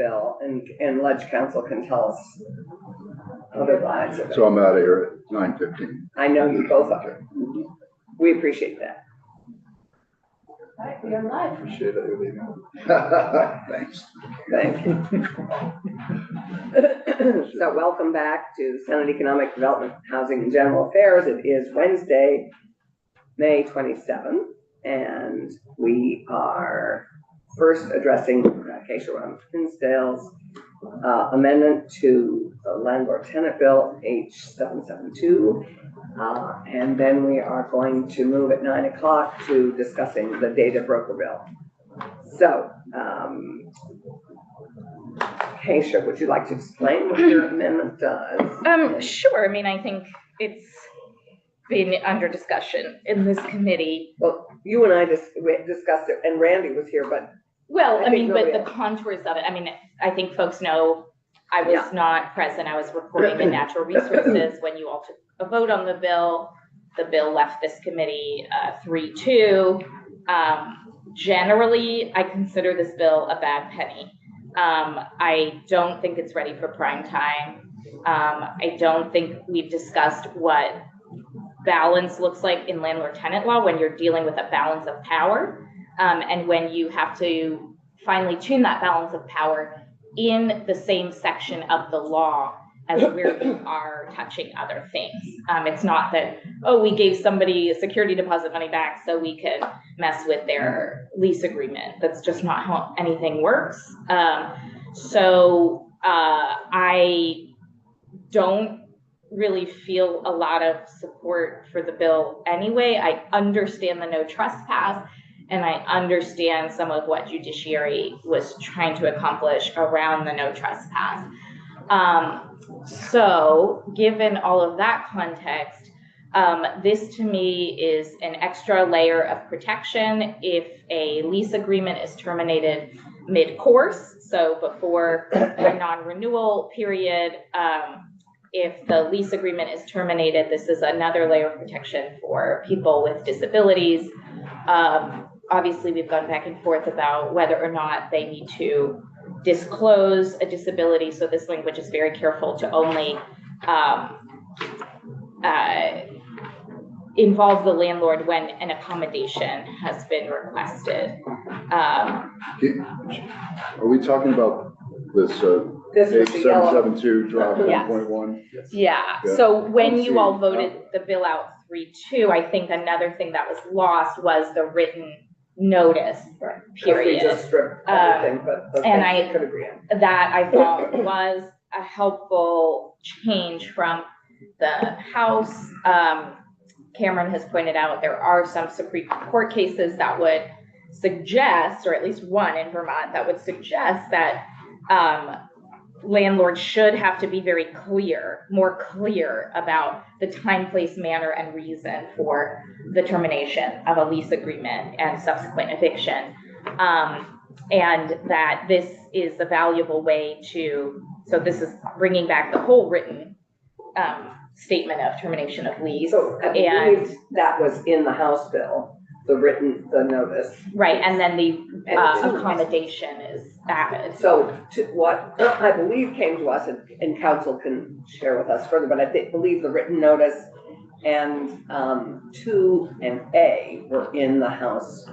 bill, and Ledge Council can tell us otherwise. So I'm out of here at 9:15. I know you both are. We appreciate that. All right, we are live. Appreciate it. You're leaving. Thanks. Thank you. So welcome back to Senate Economic Development, Housing and General Affairs. It is Wednesday, May 27th, and we are first addressing Keisha Hinsdale's amendment to the Landlord-Tenant Bill H772. And then we are going to move at 9 o'clock to discussing the data broker bill. So, Keisha, would you like to explain what your amendment does? Sure. I mean, I think it's been under discussion in this committee. Well, you and I just discussed it, and Randy was here, but well, I mean, but the contours of it. I mean, I think folks know I was not present. I was reporting in Natural Resources when you all took a vote on the bill. The bill left this committee 3-2. Generally, I consider this bill a bad penny. I don't think it's ready for prime time. I don't think we've discussed what balance looks like in landlord-tenant law when you're dealing with a balance of power, and when you have to finally tune that balance of power in the same section of the law as where you are touching other things. It's not that, oh, we gave somebody a security deposit money back so we could mess with their lease agreement. That's just not how anything works. So I don't really feel a lot of support for the bill anyway. I understand the no trespass, and I understand some of what judiciary was trying to accomplish around the no trespass. So given all of that context, this to me is an extra layer of protection if a lease agreement is terminated mid-course, so before a non-renewal period. If the lease agreement is terminated, this is another layer of protection for people with disabilities. Obviously, we've gone back and forth about whether or not they need to disclose a disability. So this language is very careful to only involve the landlord when an accommodation has been requested. Are we talking about this H772 drop 1.1? Yeah. So when you all voted the bill out 3-2, I think another thing that was lost was the written notice period. Just stripped everything, but and I could agree on that I thought was a helpful change from the House. Cameron has pointed out there are some Supreme Court cases that would suggest, or at least one in Vermont, that would suggest that landlords should have to be very clear, more clear about the time, place, manner, and reason for the termination of a lease agreement and subsequent eviction. And that this is a valuable way to, so this is bringing back the whole written statement of termination of lease. So I believe that was in the House bill, the notice. Right, and then the accommodation is added. So to what I believe came to us, and council can share with us further, but I believe the written notice and 2 and A were in the House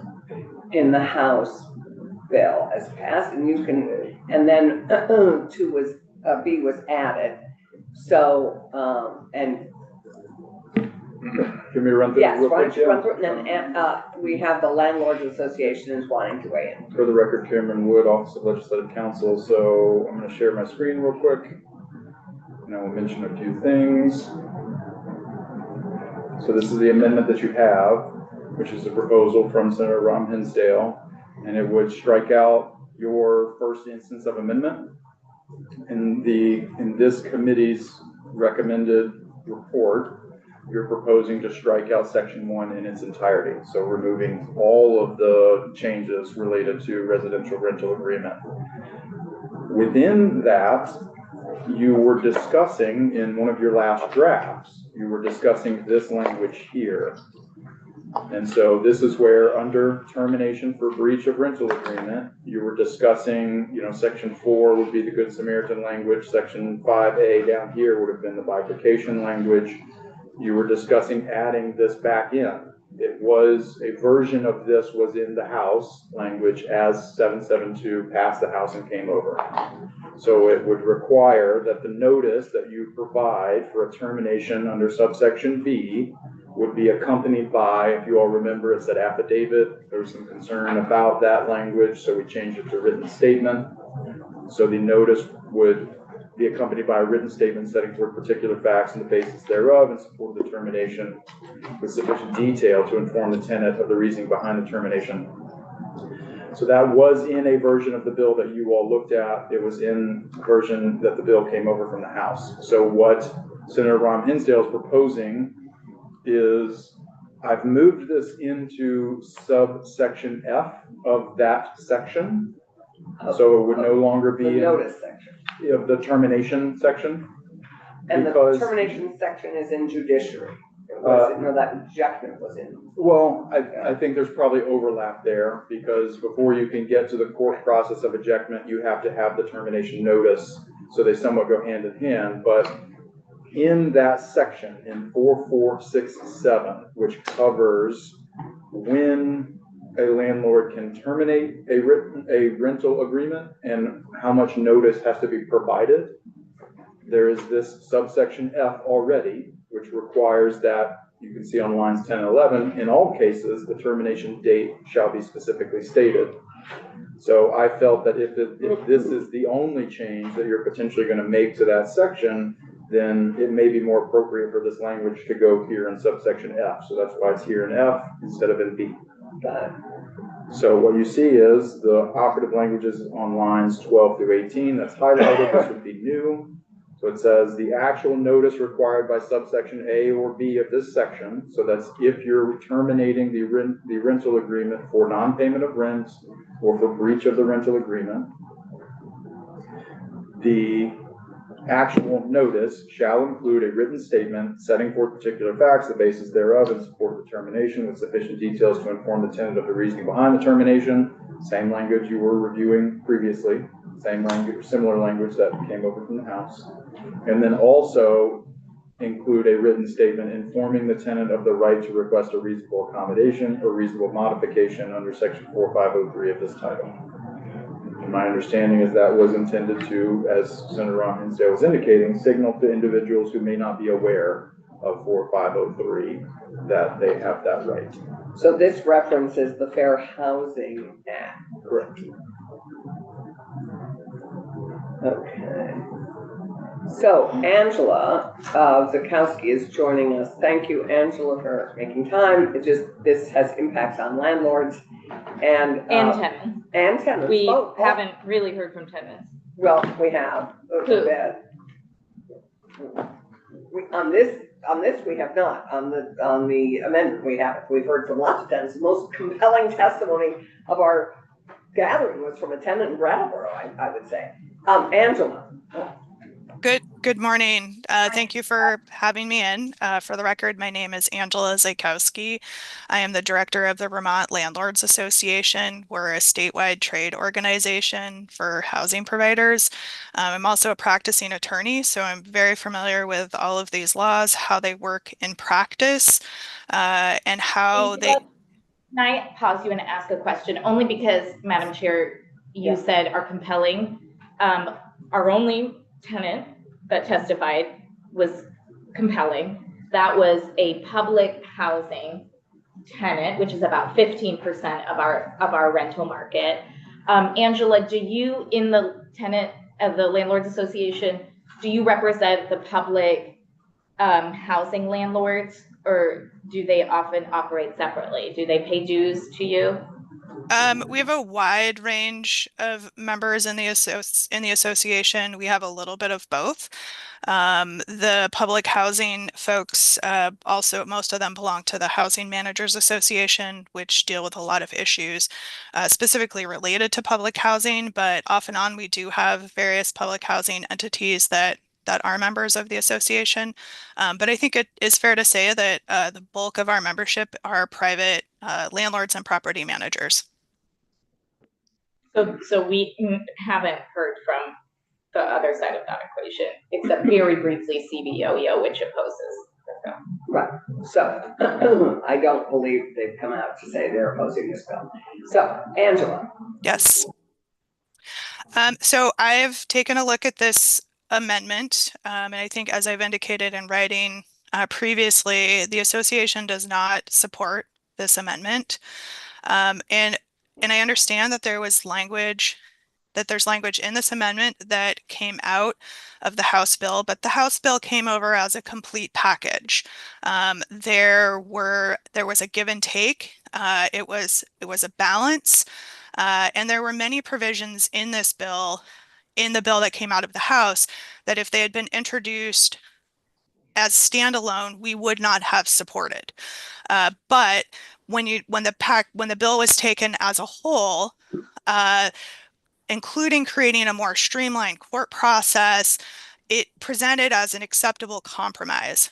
bill as passed, and you can, and then 2 was B was added. So and Can we run through yes, real quick? run through, and then we have the Landlords Association is wanting to weigh in. For the record, Cameron Wood, Office of Legislative Counsel. So I'm going to share my screen real quick, and I will mention a few things. So this is the amendment that you have, which is a proposal from Senator Rom Hinsdale, and it would strike out your first instance of amendment. In this committee's recommended report, you're proposing to strike out section 1 in its entirety. So removing all of the changes related to residential rental agreement. Within that, you were discussing in one of your last drafts, you were discussing this language here. And so this is where under termination for breach of rental agreement, you were discussing, section 4 would be the Good Samaritan language. Section 5A down here would have been the bifurcation language. You were discussing adding this back in. It was a version of this was in the House language as 772 passed the House and came over. So it would require that the notice that you provide for a termination under subsection B would be accompanied by, if you all remember, it said affidavit. There was some concern about that language, so we changed it to written statement. So the notice would be accompanied by a written statement setting forth particular facts and the basis thereof in support of the termination with sufficient detail to inform the tenant of the reasoning behind the termination. So that was in a version of the bill that you all looked at. It was in a version that the bill came over from the House. So what Senator Rahm Hinsdale is proposing is I've moved this into subsection F of that section. So it would no longer be the notice section. Of the termination section. And the termination section is in judiciary. That ejectment was in. Well, I think there's probably overlap there because before you can get to the court process of ejectment, you have to have the termination notice. So they somewhat go hand in hand. But in that section, in 4467, which covers when a landlord can terminate a rental agreement and how much notice has to be provided, there is this subsection F already, which requires that you can see on lines 10 and 11, in all cases, the termination date shall be specifically stated. So I felt that if this is the only change that you're potentially going to make to that section, then it may be more appropriate for this language to go here in subsection F. So that's why it's here in F instead of in B. Got it. So what you see is the operative languages on lines 12 through 18. That's highlighted. This would be new. So it says the actual notice required by subsection A or B of this section. So that's if you're terminating the rental agreement for non-payment of rent or for breach of the rental agreement. The actual notice shall include a written statement setting forth particular facts, the basis thereof, and support the termination with sufficient details to inform the tenant of the reasoning behind the termination. Same language you were reviewing previously, same language, similar language that came over from the House. And then also include a written statement informing the tenant of the right to request a reasonable accommodation or reasonable modification under section 4503 of this title. And my understanding is that was intended to, as Senator Rahm Hinsdale was indicating, signal to individuals who may not be aware of 4503 that they have that right. So this references the Fair Housing Act. Correct. Okay. So Angela Zakowski is joining us. Thank you, Angela, for making time. This has impacts on landlords and tenants. And tenants. We haven't really heard from tenants. Well, we have a bit. On this we have not. On the amendment we have. We've heard from lots of tenants. The most compelling testimony of our gathering was from a tenant in Brattleboro, I would say. Angela. Good morning. Thank you for having me in. For the record, my name is Angela Zakowski. I am the director of the Vermont Landlords Association. We're a statewide trade organization for housing providers. I'm also a practicing attorney, so I'm very familiar with all of these laws, how they work in practice, and how they... Can I pause you and ask a question? Only because, Madam Chair, you said are compelling. Our only tenant that testified was compelling. That was a public housing tenant, which is about 15% of our rental market. Angela, do you, in the tenant of the Landlords Association, do you represent the public housing landlords, or do they often operate separately? Do they pay dues to you? We have a wide range of members in the association. We have a little bit of both. The public housing folks, also most of them belong to the Housing Managers Association, which deal with a lot of issues specifically related to public housing. But off and on, we do have various public housing entities that that are members of the association. But I think it is fair to say that the bulk of our membership are private landlords and property managers. So we haven't heard from the other side of that equation, except very briefly CBOEO, which opposes. Right. So I don't believe they've come out to say they're opposing this bill. So Angela. Yes. So I've taken a look at this amendment, and I think, as I've indicated in writing previously, the association does not support this amendment. And I understand that there's language in this amendment that came out of the House bill, but the House bill came over as a complete package. There was a give and take. It was a balance, and there were many provisions in the bill that came out of the House that, if they had been introduced as standalone, we would not have supported. But when the bill was taken as a whole, including creating a more streamlined court process, it presented as an acceptable compromise.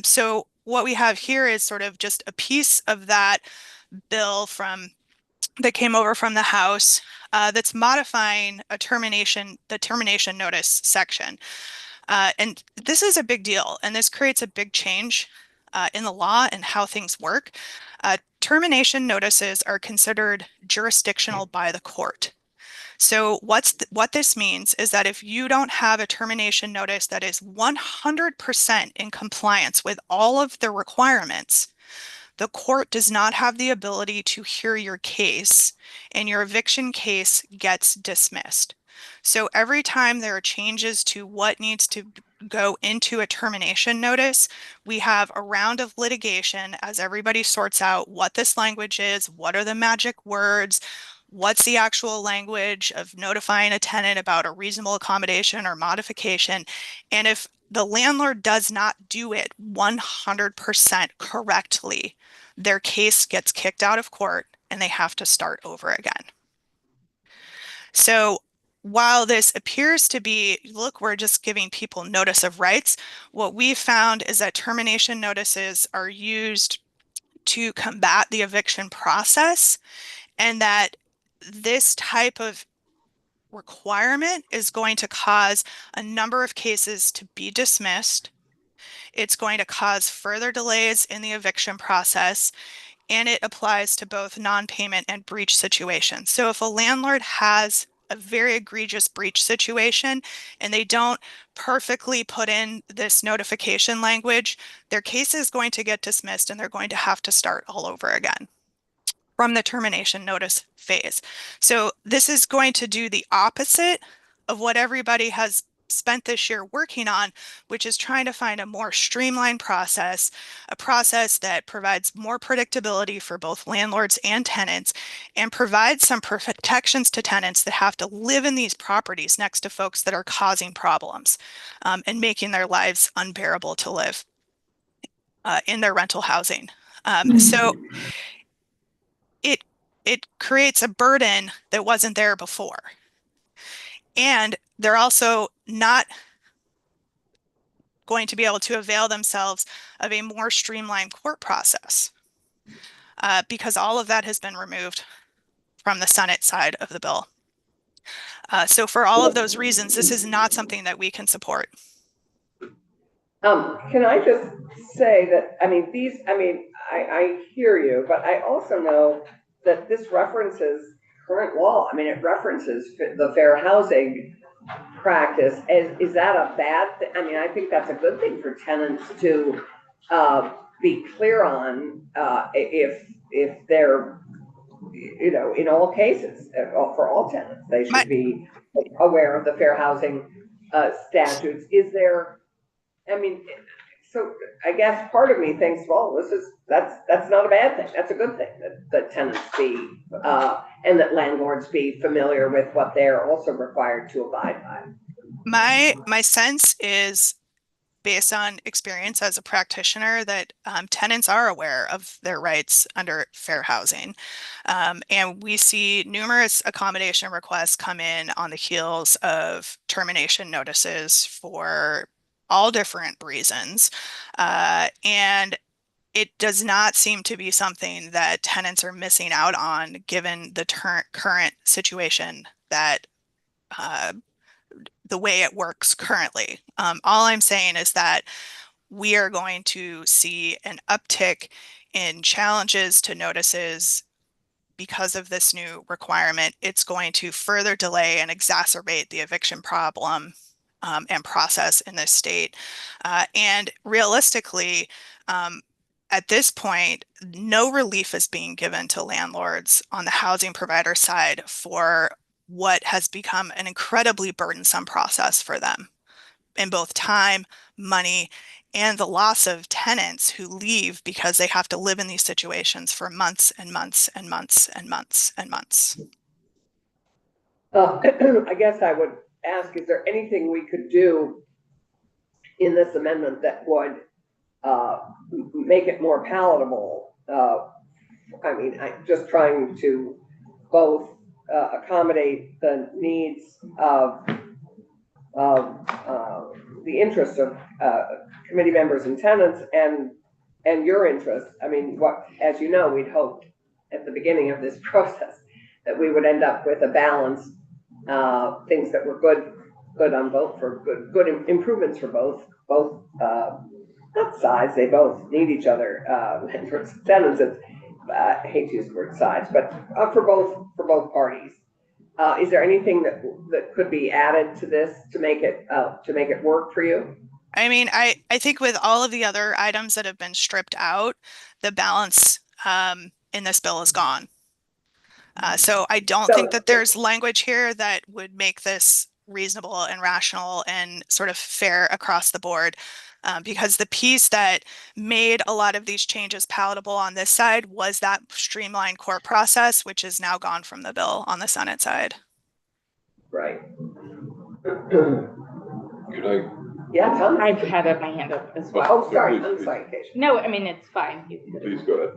So what we have here is sort of just a piece of that bill that came over from the House that's modifying the termination notice section. And this is a big deal, and this creates a big change in the law and how things work. Termination notices are considered jurisdictional by the court. So what this means is that if you don't have a termination notice that is 100% in compliance with all of the requirements, the court does not have the ability to hear your case, and your eviction case gets dismissed. So every time there are changes to what needs to go into a termination notice, we have a round of litigation as everybody sorts out what this language is, what are the magic words, what's the actual language of notifying a tenant about a reasonable accommodation or modification. And if the landlord does not do it 100% correctly, their case gets kicked out of court and they have to start over again. So while this appears to be, look, we're just giving people notice of rights, what we found is that termination notices are used to combat the eviction process, and that this type of requirement is going to cause a number of cases to be dismissed. It's going to cause further delays in the eviction process, and it applies to both non-payment and breach situations. So if a landlord has a very egregious breach situation and they don't perfectly put in this notification language, their case is going to get dismissed and they're going to have to start all over again from the termination notice phase. So this is going to do the opposite of what everybody has spent this year working on, which is trying to find a more streamlined process, a process that provides more predictability for both landlords and tenants, and provides some protections to tenants that have to live in these properties next to folks that are causing problems and making their lives unbearable to live in their rental housing. So it creates a burden that wasn't there before. And they're also not going to be able to avail themselves of a more streamlined court process because all of that has been removed from the Senate side of the bill. So for all of those reasons, this is not something that we can support. Can I just say that, I hear you, but I also know that this references current law. It references the fair housing practice. Is that a bad thing? I think that's a good thing for tenants to be clear on if they're, in all cases, for all tenants, they should be aware of the fair housing statutes. Is there, so I guess part of me thinks, well, that's not a bad thing. That's a good thing that tenants be and that landlords be familiar with what they're also required to abide by. My sense is based on experience as a practitioner, that tenants are aware of their rights under fair housing. And we see numerous accommodation requests come in on the heels of termination notices for all different reasons. And it does not seem to be something that tenants are missing out on, given the current situation that the way it works currently. All I'm saying is that we are going to see an uptick in challenges to notices because of this new requirement. It's going to further delay and exacerbate the eviction problem and process in this state. And realistically, at this point, no relief is being given to landlords on the housing provider side for what has become an incredibly burdensome process for them in both time, money, and the loss of tenants who leave because they have to live in these situations for months and months and months and months and months. I guess I would ask, is there anything we could do in this amendment that would make it more palatable? I mean, I'm just trying to both accommodate the needs of the interests of committee members and tenants and your interests. I mean, as you know, we'd hoped at the beginning of this process that we would end up with a balanced things that were good on both, for good improvements for both not sides, they both need each other, for tenants. I hate to use the word sides, but for both parties. Is there anything that could be added to this to make it work for you? I mean, I think with all of the other items that have been stripped out, the balance in this bill is gone. So I don't think that there's language here that would make this reasonable and rational and sort of fair across the board. Because the piece that made a lot of these changes palatable on this side was that streamlined court process, which is now gone from the bill on the Senate side. Right. Could I? Yeah, Tom? I've had my hand up as well. Oh, sorry. I'm sorry, Keisha. No, I mean, it's fine. Please go ahead.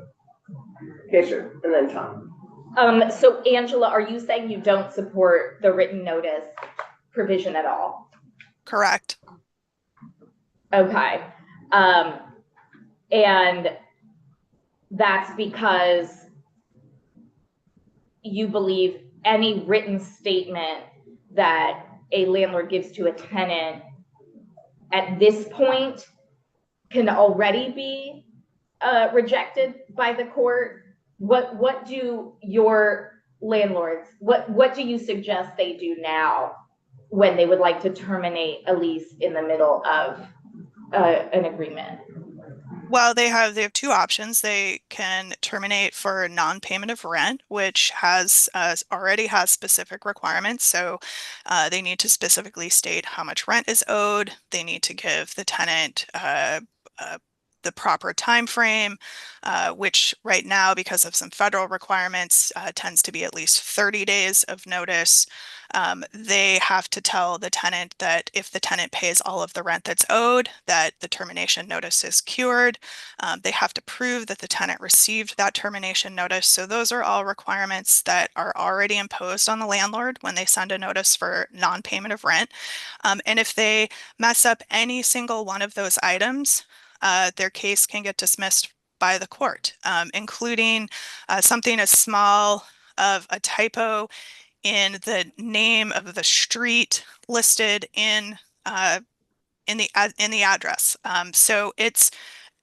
Keisha, and then Tom. So Angela, are you saying you don't support the written notice provision at all? Correct. Okay. And that's because you believe any written statement that a landlord gives to a tenant at this point can already be rejected by the court. What do your landlords, what do you suggest they do now when they would like to terminate a lease in the middle of an agreement? Well, they have two options. They can terminate for non-payment of rent, which already has specific requirements. So they need to specifically state how much rent is owed. They need to give the tenant the proper time frame, which right now, because of some federal requirements, tends to be at least 30 days of notice. They have to tell the tenant that if the tenant pays all of the rent that's owed, that the termination notice is cured. They have to prove that the tenant received that termination notice. So those are all requirements that are already imposed on the landlord when they send a notice for non-payment of rent. And if they mess up any single one of those items, their case can get dismissed by the court, including something as small of a typo in the name of the street listed in the address. So it's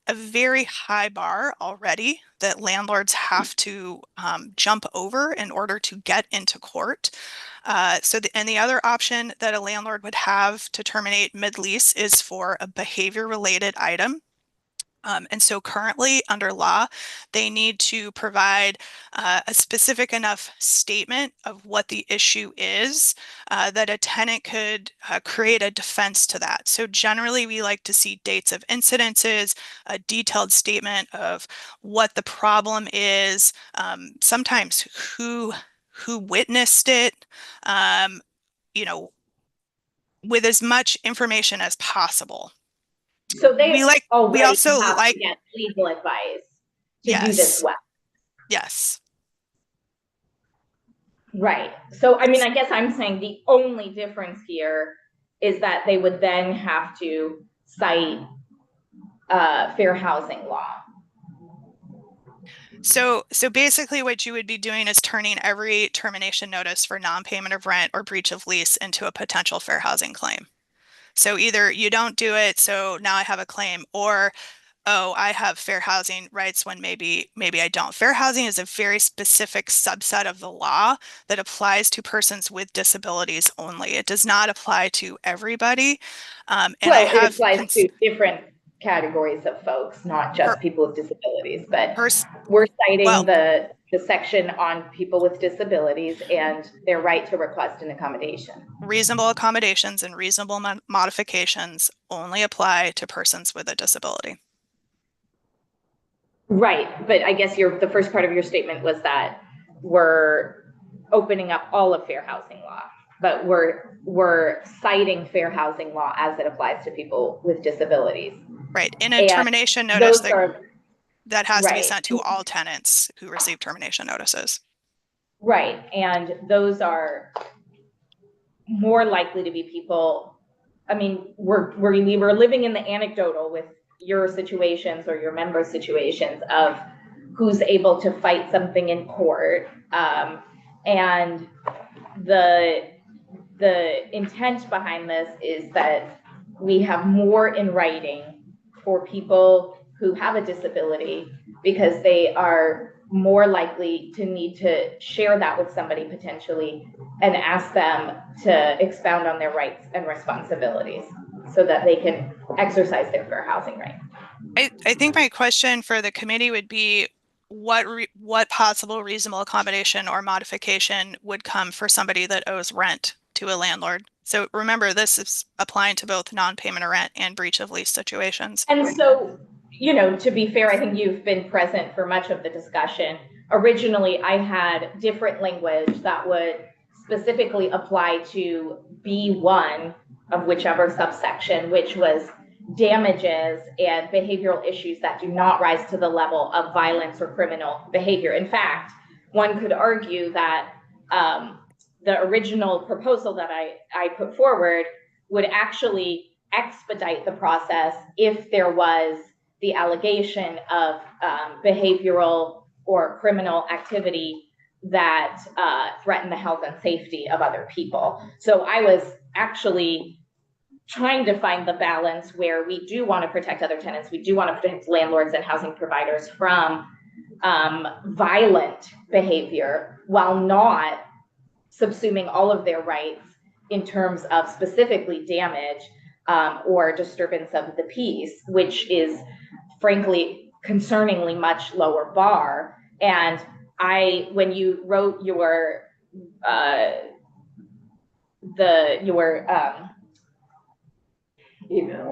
a very high bar already that landlords have to jump over in order to get into court. And the other option that a landlord would have to terminate mid-lease is for a behavior-related item. And so currently under law, they need to provide a specific enough statement of what the issue is that a tenant could create a defense to that. So generally we like to see dates of incidences, a detailed statement of what the problem is, sometimes who witnessed it, with as much information as possible. So they we already also have like, to get legal advice to do yes, this well. yes. Right. So, I mean, I guess I'm saying the only difference here is that they would then have to cite fair housing law. So basically what you would be doing is turning every termination notice for non-payment of rent or breach of lease into a potential fair housing claim. So either you don't do it, so now I have a claim, or, oh, I have fair housing rights when maybe I don't. Fair housing is a very specific subset of the law that applies to persons with disabilities only. It does not apply to everybody. And well, I have it applies to different categories of folks, not just people with disabilities, but we're citing the section on people with disabilities and their right to request an accommodation. Reasonable accommodations and reasonable modifications only apply to persons with a disability. Right, but I guess the first part of your statement was that we're opening up all of fair housing law, but we're citing fair housing law as it applies to people with disabilities. Right, in a termination notice that has right. to be sent to all tenants who receive termination notices. Right, and those are more likely to be people. I mean, we're living in the anecdotal with your situations or your members' situations of who's able to fight something in court, and the intent behind this is that we have more in writing for people who have a disability, because they are more likely to need to share that with somebody potentially and ask them to expound on their rights and responsibilities so that they can exercise their fair housing right. I think my question for the committee would be, what possible reasonable accommodation or modification would come for somebody that owes rent to a landlord? So remember, this is applying to both non-payment of rent and breach of lease situations. And so, you know, to be fair, I think you've been present for much of the discussion. Originally, I had different language that would specifically apply to B1 of whichever subsection, which was damages and behavioral issues that do not rise to the level of violence or criminal behavior. In fact, one could argue that the original proposal that I put forward would actually expedite the process if there was the allegation of behavioral or criminal activity that threatened the health and safety of other people. So I was actually trying to find the balance where we do want to protect other tenants, we do want to protect landlords and housing providers from violent behavior while not subsuming all of their rights in terms of specifically damage or disturbance of the peace, which is frankly concerningly much lower bar. And when you wrote your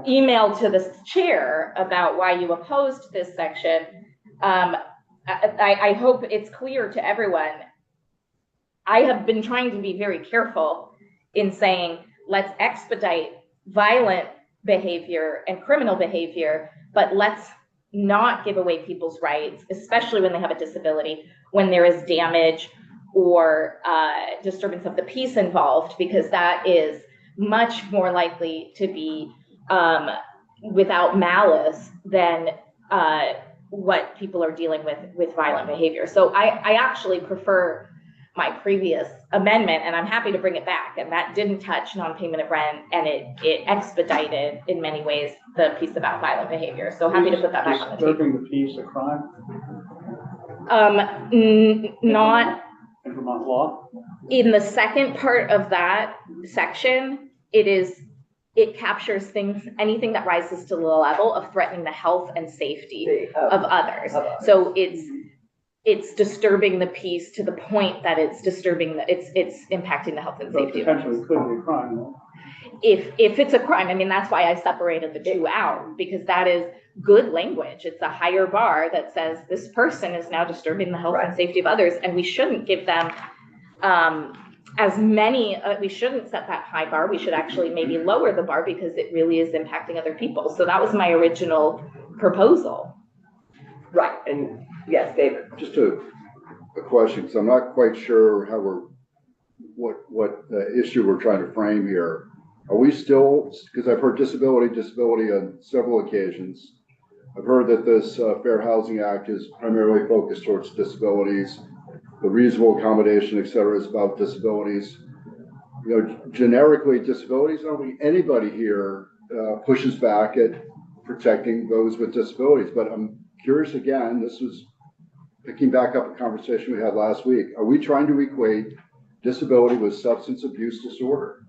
email to the chair about why you opposed this section, I hope it's clear to everyone. I have been trying to be very careful in saying, let's expedite violent behavior and criminal behavior, but let's not give away people's rights, especially when they have a disability, when there is damage or disturbance of the peace involved, because that is much more likely to be without malice than what people are dealing with violent behavior. So I actually prefer my previous amendment, and I'm happy to bring it back. And that didn't touch non-payment of rent, and it expedited in many ways the piece about violent behavior. So happy to put that back on the table. Disturbing the peace a crime? Not in Vermont law. In the second part of that section, it captures anything that rises to the level of threatening the health and safety of others. So it's disturbing the peace to the point that it's impacting the health and safety. Potentially could be a crime, though. If it's a crime, I mean, that's why I separated the two out, because that is good language. It's a higher bar that says this person is now disturbing the health and safety of others, and we shouldn't give them as many, we shouldn't set that high bar. We should actually maybe lower the bar because it really is impacting other people. So that was my original proposal. Right, and yes, David. Just a question, because I'm not quite sure how what issue we're trying to frame here. Are we still, because I've heard disability on several occasions. I've heard that this Fair Housing Act is primarily focused towards disabilities. The reasonable accommodation, et cetera, is about disabilities. You know, generically disabilities, I don't think anybody here pushes back at protecting those with disabilities. But I'm curious again, this was picking back up a conversation we had last week. Are we trying to equate disability with substance abuse disorder?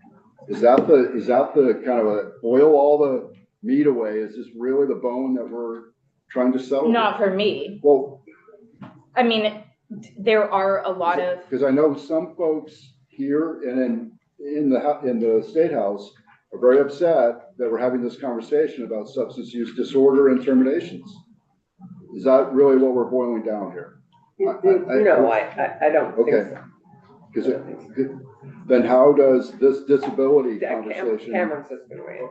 Is that the kind of a boil all the meat away? Is this really the bone that we're trying to settle? Not for me. Well, I mean, there are a lot of, because I know some folks here and in the State House are very upset that we're having this conversation about substance use disorder and terminations. Is that really what we're boiling down here? No, I don't think so. Because then how does this disability conversation? Cameron's just been waiting.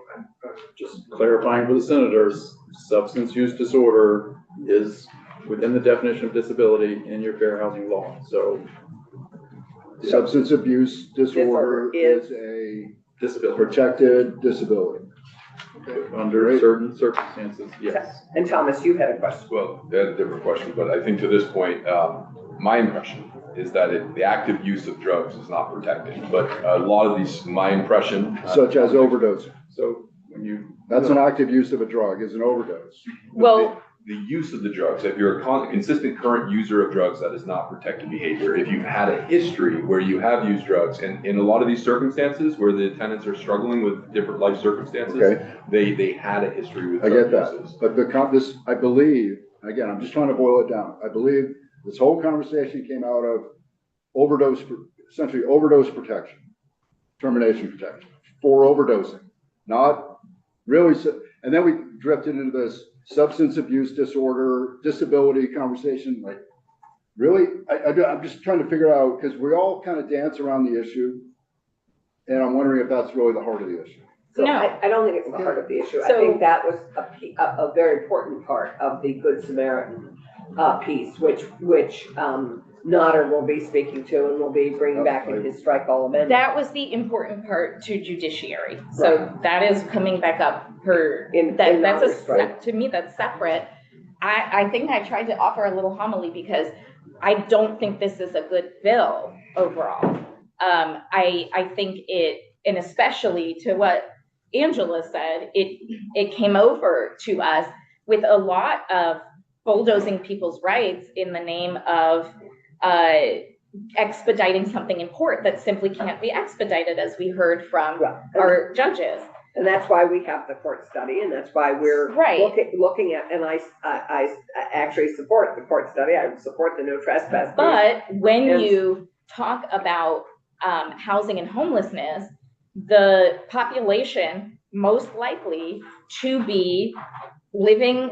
Just clarifying for the senators, substance use disorder is within the definition of disability in your fair housing law. So Substance abuse disorder is a disability protected disability. under certain circumstances, yes. And Thomas, you had a question. Well, that's a different question, but I think to this point, my impression is that the active use of drugs is not protected. But a lot of these, my impression. Such as overdose. So when That's an active use of a drug, is an overdose. well, The use of the drugs, if you're a consistent current user of drugs, that is not protected behavior. If you've had a history where you have used drugs, and in a lot of these circumstances where the tenants are struggling with different life circumstances, Okay. they had a history with I drug get that, uses. but this, I believe, again, I'm just trying to boil it down. I believe this whole conversation came out of essentially overdose protection, termination protection for overdosing, not really. And then we drifted into this substance abuse disorder, disability conversation. Like, really, I'm just trying to figure out, because we all kind of dance around the issue, and I'm wondering if that's really the heart of the issue. So No. I don't think it's the heart of the issue. I So- think that was a very important part of the Good Samaritan piece, which Notter will be speaking to and will be bringing back in his strike all amendment. that was the important part to judiciary. So that is coming back up In that's Notter's, right? to me, that's separate. I think I tried to offer a little homily because I don't think this is a good bill overall. I think it, and especially to what Angela said, it came over to us with a lot of bulldozing people's rights in the name of expediting something in court that simply can't be expedited, as we heard from Right. our judges. And that's why we have the court study, and that's why we're Right. looking at, and I actually support the court study. I support the no trespass. piece. But when Yes. you talk about housing and homelessness, the population most likely to be living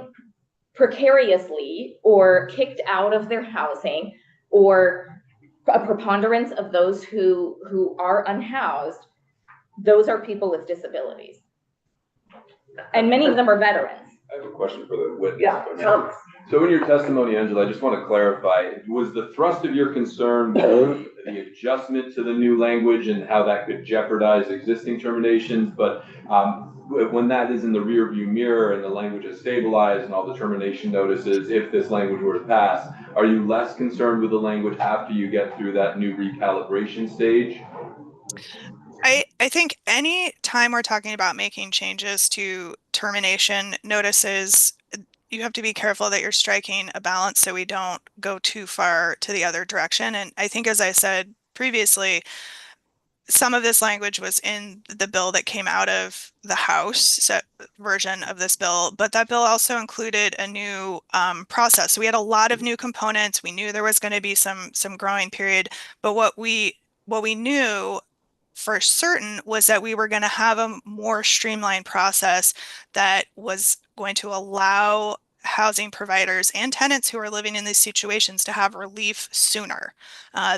precariously or kicked out of their housing, or a preponderance of those who are unhoused, those are people with disabilities. And many of them are veterans. I have a question for the witness. Yeah, Thomas. So in your testimony, Angela, I just want to clarify, was the thrust of your concern both the adjustment to the new language and how that could jeopardize existing terminations, but when that is in the rearview mirror and the language is stabilized and all the termination notices, if this language were to pass, are you less concerned with the language after you get through that new recalibration stage? I think any time we're talking about making changes to termination notices, you have to be careful that you're striking a balance so we don't go too far to the other direction. And I think, as I said previously, some of this language was in the bill that came out of the House version of this bill, but that bill also included a new process. So we had a lot of new components. We knew there was going to be some growing period, but what we knew for certain was that we were going to have a more streamlined process that was going to allow housing providers and tenants who are living in these situations to have relief sooner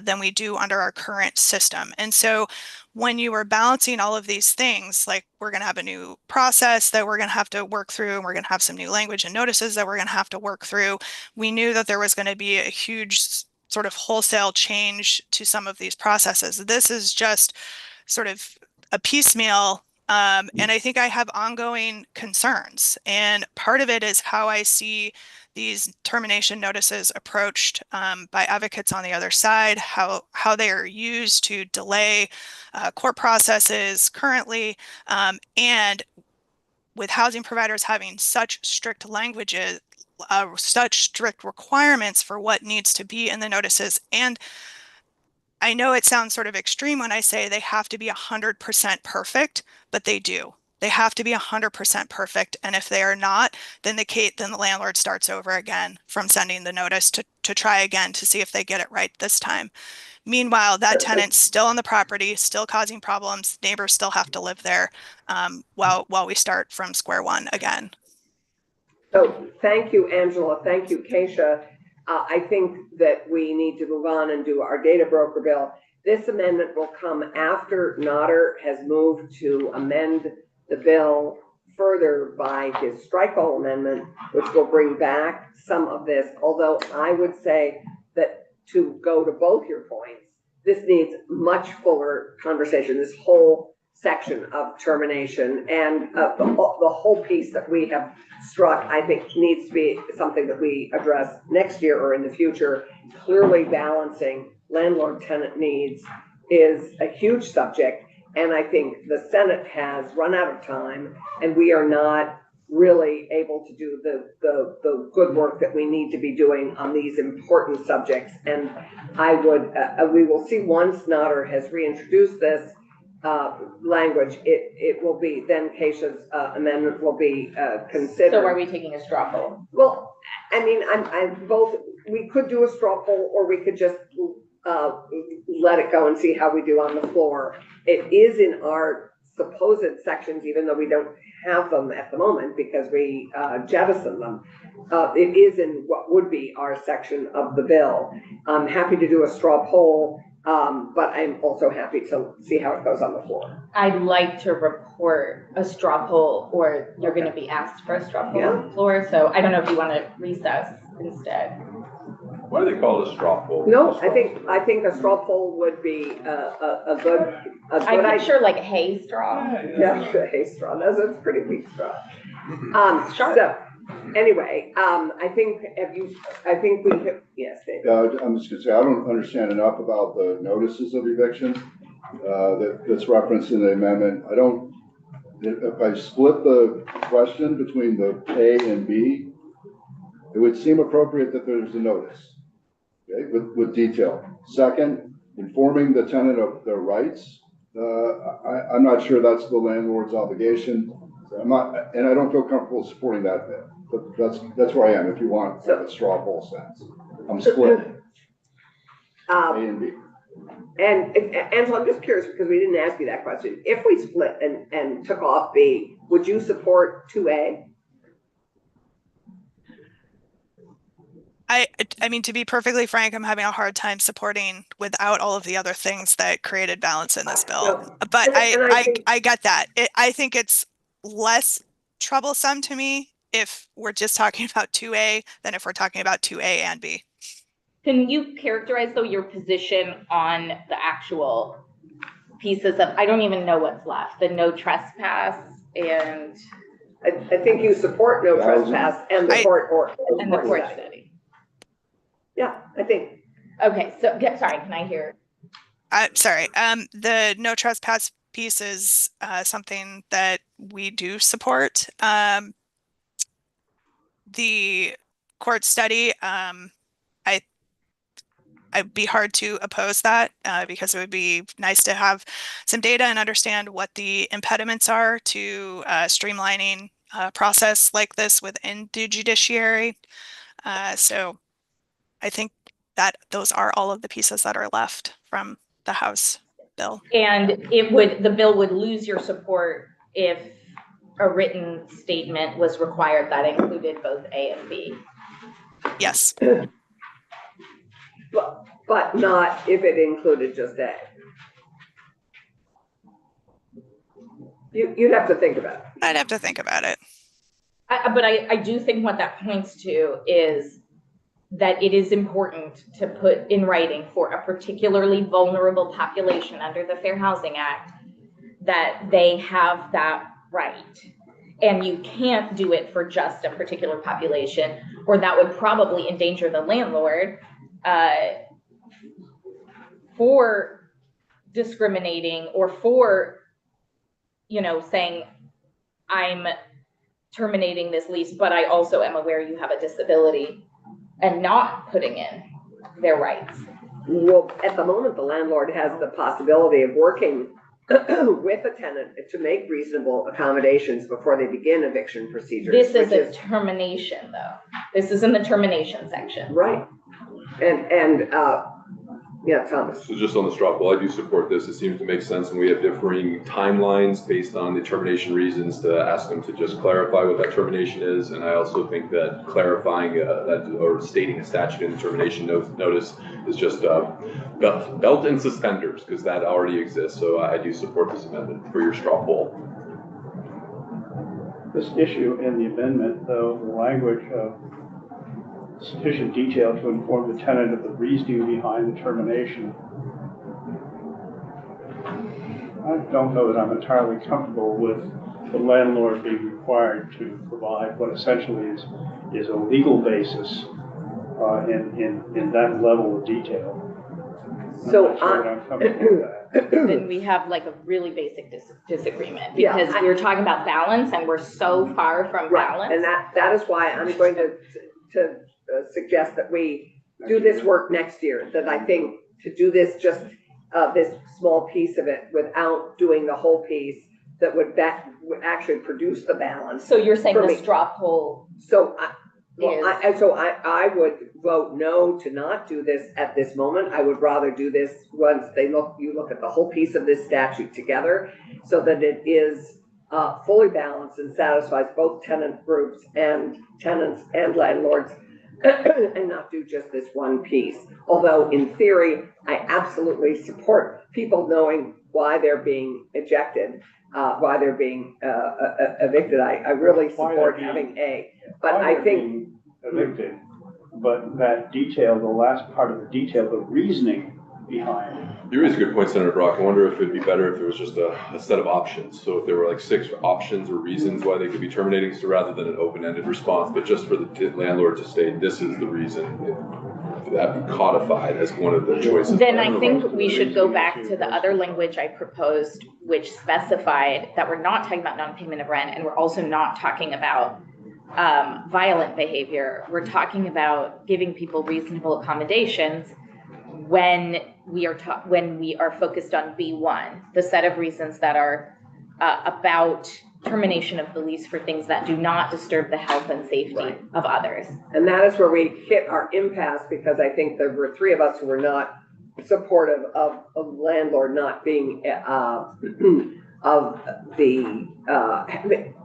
than we do under our current system. And so when you are balancing all of these things, like we're going to have a new process that we're going to have to work through, and we're going to have some new language and notices that we're going to have to work through, we knew that there was going to be a huge sort of wholesale change to some of these processes. This is just sort of a piecemeal. And I think I have ongoing concerns. And part of it is how I see these termination notices approached by advocates on the other side, how they are used to delay court processes currently, and with housing providers having such strict languages, such strict requirements for what needs to be in the notices. And I know it sounds sort of extreme when I say they have to be 100% perfect, but they do. They have to be 100% perfect. And if they are not, then the landlord starts over again from sending the notice to try again to see if they get it right this time. Meanwhile, that tenant's still on the property, still causing problems. Neighbors still have to live there while we start from square one again. So thank you, Angela. Thank you, Keisha. I think that we need to move on and do our data broker bill. This amendment will come after Notter has moved to amend the bill further by his strike all amendment, which will bring back some of this. Although I would say that to go to both your points, this needs much fuller conversation, this whole section of termination, and the whole piece that we have struck, I think needs to be something that we address next year or in the future. Clearly balancing landlord-tenant needs is a huge subject, and I think the Senate has run out of time, and we are not really able to do the good work that we need to be doing on these important subjects. And I would, we will see once Notter has reintroduced this language, it will be, then Keisha's amendment will be considered. So are we taking a straw poll? Well, I mean, I'm both, we could do a straw poll, or we could just let it go and see how we do on the floor. It is in our supposed sections, even though we don't have them at the moment because we jettisoned them. It is in what would be our section of the bill. I'm happy to do a straw poll, but I'm also happy to see how it goes on the floor. I'd like to report a straw poll, or you're going to be asked for a straw poll on the floor. So I don't know if you want to recess instead. Why do they call it a straw poll? No, I think a straw poll would be a good I idea. picture like hay straw. Yeah, hay straw. That's a pretty weak straw. Sure. So anyway, I think we have, yes, Dave. I'm just gonna say, I don't understand enough about the notices of eviction that's referenced in the amendment. If I split the question between the A and B, it would seem appropriate that there's a notice, okay, with detail. Second, informing the tenant of their rights. I'm not sure that's the landlord's obligation. And I don't feel comfortable supporting that bit. But that's where I am. If you want a straw poll sense, I'm split. A and B. And Angela, I'm just curious because we didn't ask you that question. If we split and took off B, would you support 2A? I mean, to be perfectly frank, I'm having a hard time supporting without all of the other things that created balance in this bill. No. But And I get that. I think it's less troublesome to me if we're just talking about 2A than if we're talking about 2A and B. Can you characterize though your position on the actual pieces of, I don't even know what's left, the no trespass and I think you support no trespass and the court study. Yeah, I think. Okay, so sorry, can I hear? Sorry, the no trespass piece is something that we do support. The court study, I'd be hard to oppose that because it would be nice to have some data and understand what the impediments are to streamlining a process like this within the judiciary. So I think that those are all of the pieces that are left from the House bill. And the bill would lose your support if a written statement was required that included both A and B. Yes. But not if it included just A. You'd have to think about it. I'd have to think about it. But I do think what that points to is that it is important to put in writing for a particularly vulnerable population under the Fair Housing Act that they have that right. And you can't do it for just a particular population, or that would probably endanger the landlord for discriminating or for, you know, saying, I'm terminating this lease, but I also am aware you have a disability, and not putting in their rights. Well, at the moment, the landlord has the possibility of working with a tenant to make reasonable accommodations before they begin eviction procedures. This is which a termination, though. This is in the termination section. Right. Yeah, Thomas. So just on the straw poll, I do support this. It seems to make sense, and we have differing timelines based on the termination reasons to ask them to just clarify what that termination is. And I also think that clarifying that or stating a statute in the termination notice is just belt and suspenders, because that already exists. So I do support this amendment for your straw poll. This issue in the amendment, though, the language of sufficient detail to inform the tenant of the reasoning behind the termination. I don't know that I'm entirely comfortable with the landlord being required to provide what essentially is a legal basis in that level of detail. So I'm not sure that I'm comfortable with that. Then we have like a really basic disagreement, Yeah, because we're talking about balance and we're so far from Right, balance. and that is why I'm going to suggest that we do this work next year, that I think to do this, just this small piece of it without doing the whole piece, that would actually produce the balance. So you're saying For the me. straw poll So is, I would vote no to not do this at this moment. I would rather do this once you look at the whole piece of this statute together, so that it is fully balanced and satisfies both tenant groups and tenants and landlords, and not do just this one piece. Although in theory, I absolutely support people knowing why they're being ejected, why they're being evicted. I really support having A, but Why I they're think being evicted, but that detail, the last part of the detail, the reasoning behind. You raise a good point, Senator Brock. I wonder if it'd be better if there was just a set of options. So if there were like 6 options or reasons why they could be terminating, so rather than an open-ended response, but just for the landlord to state, this is the reason, that be codified as one of the choices. then I think we should go back to the other language I proposed, which specified that we're not talking about non-payment of rent, and we're also not talking about violent behavior. We're talking about giving people reasonable accommodations when we are focused on B1, the set of reasons that are about termination of the lease for things that do not disturb the health and safety of others. and that is where we hit our impasse, because I think there were 3 of us who were not supportive of a landlord not being of the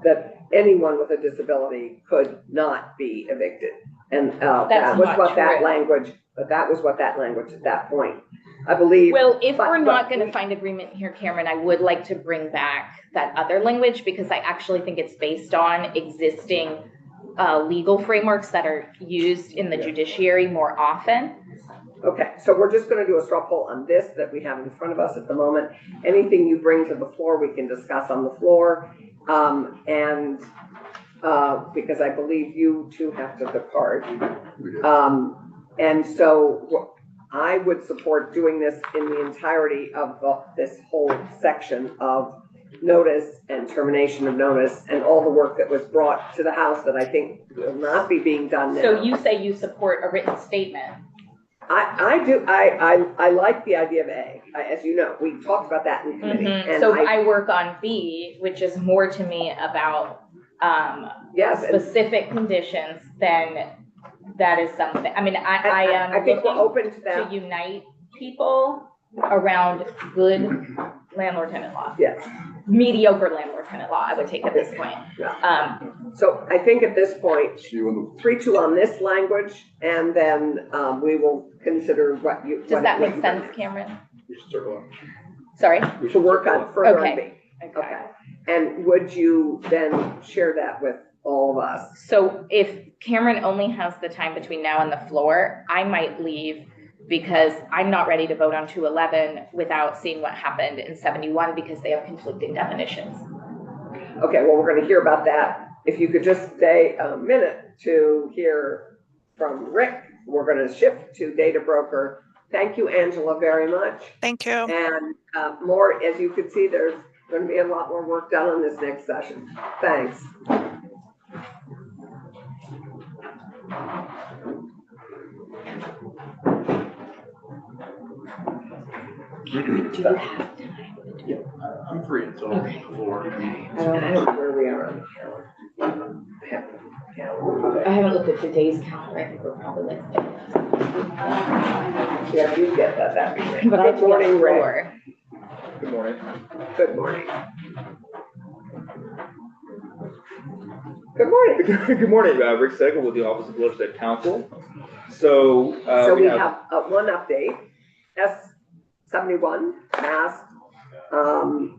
that anyone with a disability could not be evicted. And that was what that language, but that was what that language at that point, I believe. Well, if But- we're not but- going to find agreement here, Cameron, I would like to bring back that other language, because I actually think it's based on existing legal frameworks that are used in the judiciary more often. Okay, so we're just gonna do a straw poll on this that we have in front of us at the moment. Anything you bring to the floor, we can discuss on the floor. Because I believe you two have to depart. We did. And so I would support doing this in the entirety of this whole section of notice and termination of notice and all the work that was brought to the House that I think will not be being done now. So you say you support a written statement. I do, I like the idea of A, as you know, we talked about that in committee. And So I work on B, which is more to me about yes, and specific conditions, then that is something, I mean, I am I think we're looking open to that. to unite people around good landlord tenant law. Yes, mediocre landlord tenant law, I would take at this point. So I think at this point, So you and 3-2 on this language, and then, we will consider what you. Does that what make you- sense, Cameron? We should circle it. Sorry? To work on further on Okay. B. Okay. And would you then share that with all of us? So if Cameron only has the time between now and the floor, I might leave because I'm not ready to vote on 211 without seeing what happened in 71 because they have conflicting definitions. Okay, well, we're gonna hear about that. If you could just stay a minute to hear from Rick, we're gonna shift to data broker. Thank you, Angela, very much. Thank you. And more, as you can see, there's gonna be a lot more work done on this next session. Thanks. Do you have time? I'm free until Okay. 4. I don't know where we are on the calendar. I haven't looked at today's calendar. I think we're probably like. Yeah, you get that, that'd be great. But I Good morning, Rick. floor. Good morning. Good morning. Good morning. Good morning, Rick Segel with the Office of Legislative Counsel. So, So we have one update, S71 passed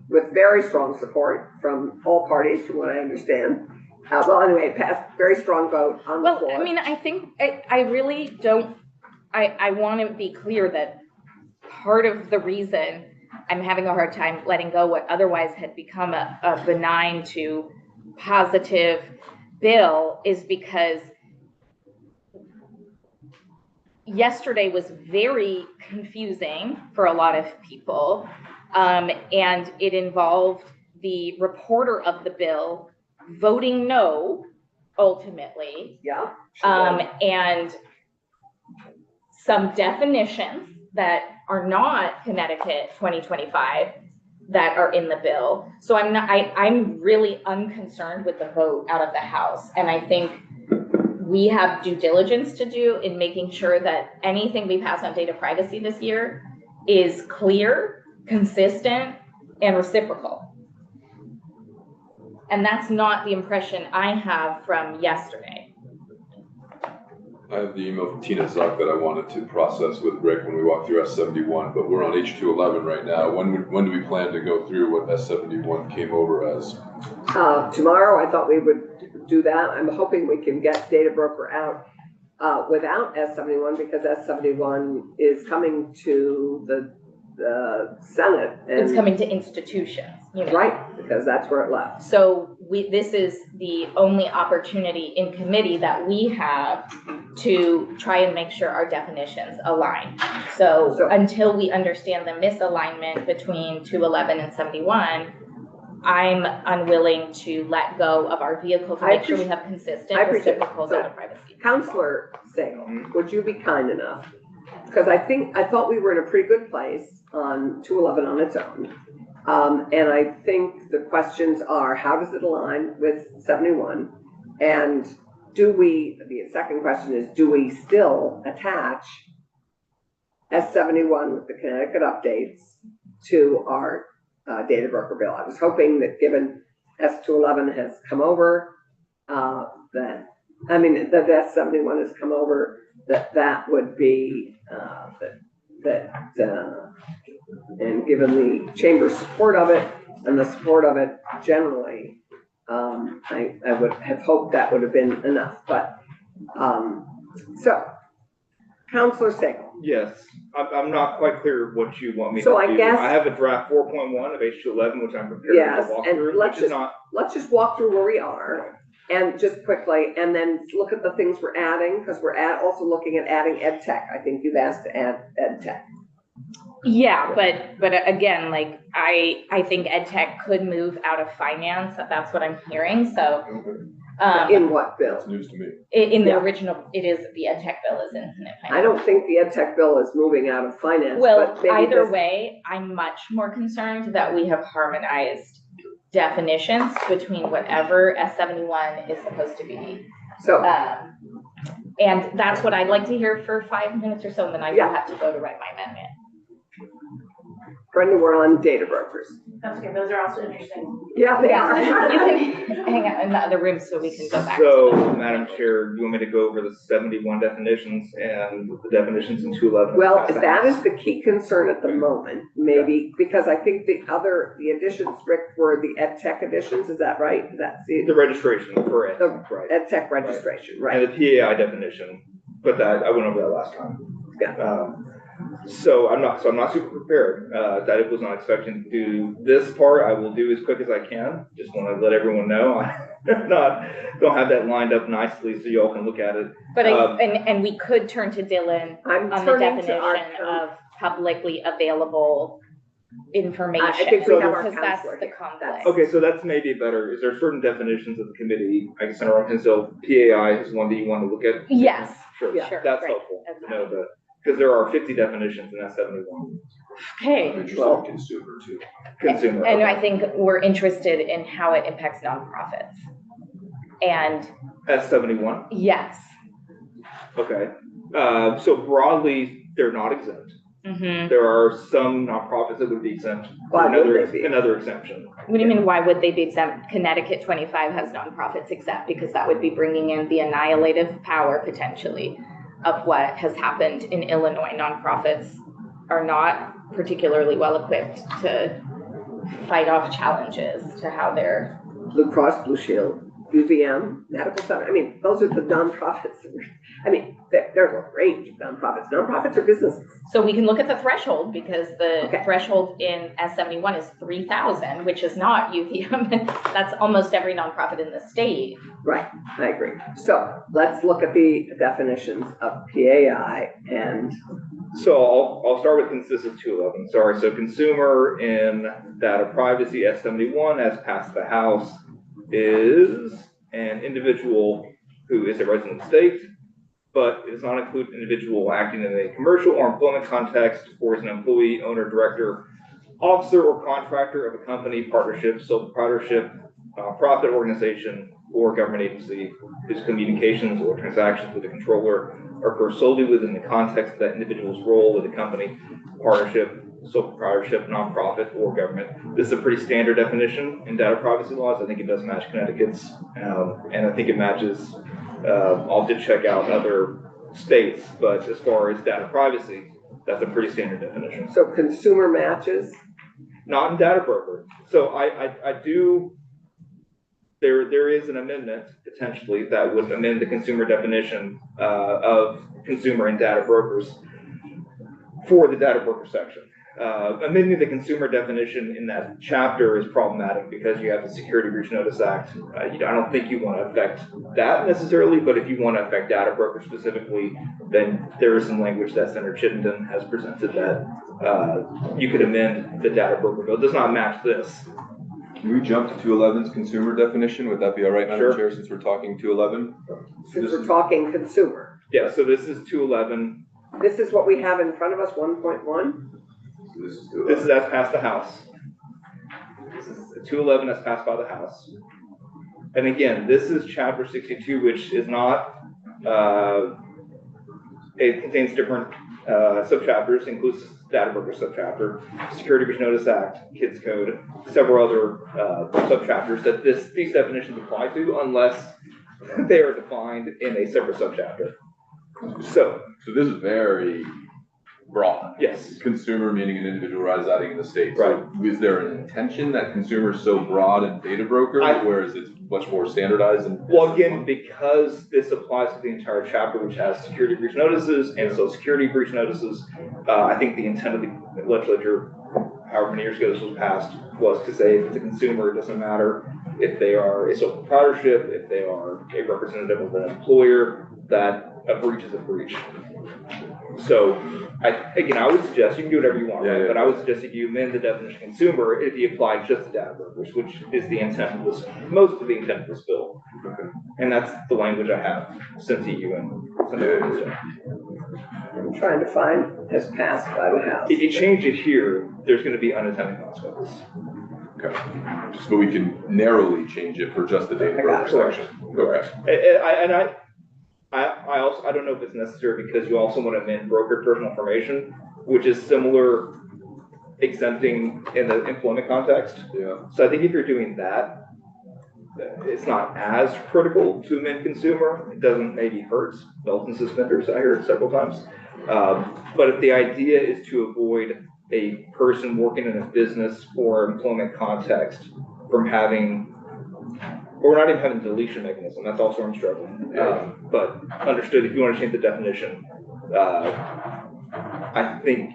with very strong support from all parties, from what I understand. Well, anyway, it passed, very strong vote on the Well, floor. I mean, I think, I really don't, I want to be clear that part of the reason I'm having a hard time letting go what otherwise had become a benign to positive bill is because yesterday was very confusing for a lot of people. And it involved the reporter of the bill voting no, ultimately. Yeah. And some definitions that are not Connecticut 2025 that are in the bill. So I'm really unconcerned with the vote out of the House. And I think we have due diligence to do in making sure that anything we pass on data privacy this year is clear, consistent, and reciprocal. And that's not the impression I have from yesterday. I have the email from Tina Zuck that I wanted to process with Rick when we walked through S71, but we're on H211 right now. When do we plan to go through what S71 came over as? Tomorrow, I thought we would do that. I'm hoping we can get data broker out without S71 because S71 is coming to the Senate. It's and coming to institutions, you know. right, because that's where it left. So this is the only opportunity in committee that we have to try and make sure our definitions align. So until we understand the misalignment between 211 and 71, I'm unwilling to let go of our vehicle to make sure we have consistent reciprocal data privacy. Counselor Sagel, would you be kind enough? Because I thought we were in a pretty good place on 211 on its own. And I think the questions are, how does it align with 71? And the second question is, do we still attach S71 with the Connecticut updates to our data broker bill? I was hoping that given S211 has come over, that S71 has come over, that would be, and given the chamber's support of it and the support of it generally, I would have hoped that would have been enough, but, so, Counselor Sagel. Yes, I'm not quite clear what you want me to So do. I guess- I have a draft 4.1 of H211, which I'm prepared Yes, to walk and through, let's which is just- not. Let's just walk through where we are and just quickly, and then look at the things we're adding, because we're also looking at adding ed tech. I think you've asked to add ed tech. Yeah, but again, like I think ed tech could move out of finance. That's what I'm hearing. So In what bill? That's news to me. in the Yeah. original, it is the ed tech bill is in finance. I don't think the ed tech bill is moving out of finance, Well, but maybe either this- way, I'm much more concerned that we have harmonized definitions between whatever S71 is supposed to be. So, And that's what I'd like to hear for 5 minutes or so, and then I will Yeah. have to go to write my amendment. Brenda, we're on data brokers. That's okay, those are also interesting. Yeah, they are. You can hang out in the other room so we can go back to So, them. Madam Chair, you want me to go over the 71 definitions and the definitions in 211? Well, if that is the key concern at the moment, maybe, because I think the additions, Rick, were the ed tech additions, is that right? That's The the registration for it, The- right? ed tech registration, right? And the PAI definition, but that, I went over that last time. Yeah. So I'm not super prepared, that it was not expecting to do this part. I will do as quick as I can. Just want to let everyone know. Don't have that lined up nicely so y'all can look at it. But and we could turn to Dylan I'm on the turning to our, definition of publicly available information. I think we have our Because that's counselor the here. conflict. Okay, so that's maybe better. Is there certain definitions of the committee, I guess, Senator Hinsdale, PAI is one that you want to look at? Yes, Sure, Yeah. sure, that's great. helpful to know that, because there are 50 definitions in that 71. Okay. Interested in consumer too. Consumer. And okay. I think we're interested in how it impacts nonprofits. And S71, yes. okay. So broadly, they're not exempt. Mm-hmm. There are some nonprofits that would be exempt. Why would Another, they be? another exemption. What do you mean, why would they be exempt? Connecticut 25 has nonprofits exempt because that would be bringing in the annihilative power potentially of what has happened in Illinois. Nonprofits are not particularly well equipped to fight off challenges to how they're. Blue Cross Blue Shield, UVM, Medical Center, I mean, those are the nonprofits. I mean, there's a range of nonprofits. Nonprofits are businesses. So we can look at the threshold because the Okay. threshold in S71 is 3,000, which is not UVM. That's almost every nonprofit in the state. Right, I agree. So let's look at the definitions of PAI and So I'll start with consistent 211. Sorry. So consumer in data privacy S71 as passed the House is an individual who is a resident state, but it does not include an individual acting in a commercial or employment context or is an employee, owner, director, officer, or contractor of a company, partnership, sole proprietorship, profit organization, or government agency whose communications or transactions with the controller occur solely within the context of that individual's role with the company, partnership, sole proprietorship, nonprofit, or government. This is a pretty standard definition in data privacy laws. I think it does match Connecticut's, and I think it matches. I'll just check out other states, but as far as data privacy, that's a pretty standard definition. so consumer matches. Not in data broker. So I do. There is an amendment potentially that would amend the consumer definition of consumer and data brokers for the data broker section. Amending the consumer definition in that chapter is problematic because you have the Security Breach Notice Act. I don't think you want to affect that necessarily, but if you want to affect data brokers specifically, then there is some language that Senator Chittenden has presented that you could amend the data broker bill. It does not match this. Can we jump to 211's consumer definition? Would that be all right, Madam Sure. Chair, since we're talking 211? Since we're talking consumer. Yeah, so this is 211. This is what we have in front of us, 1.1. This is as passed the House. This is 211 as passed by the House. And again, this is chapter 62, which is not, it contains different subchapters, includes data broker subchapter, Security Breach Notice Act, Kids Code, several other subchapters that these definitions apply to unless they are defined in a separate subchapter. So, this is very broad. yes. Consumer meaning an individual residing in the state. Right. So is there an intention that consumer is so broad and data broker, whereas it's much more standardized? Well, again, because this applies to the entire chapter, which has security breach notices, and so security breach notices, I think the intent of the legislature, however many years ago this was passed, was to say if it's a consumer, it doesn't matter if they are a sole proprietorship, if they are a representative of an employer, that a breach is a breach. So, I would suggest, you can do whatever you want, right? But I would suggest if you amend the definition of consumer, it be applied just to data brokers, which is the intent of this, most of the intent of this bill. Okay. And that's the language I have sent to you and sent to you. I'm trying to find has passed by the House. If you change it here, there's gonna be unintended consequences. Okay. Just so we can narrowly change it for just the data I got broker it. section. Okay. I also, I don't know if it's necessary because you also want to amend brokered personal information, which is similar exempting in the employment context. Yeah. So I think if you're doing that, it's not as critical to amend consumer. It doesn't maybe hurt belt and suspenders. I heard it several times. But if the idea is to avoid a person working in a business or employment context from having, or not even having a deletion mechanism, that's also I'm struggling. But understood, if you want to change the definition, I think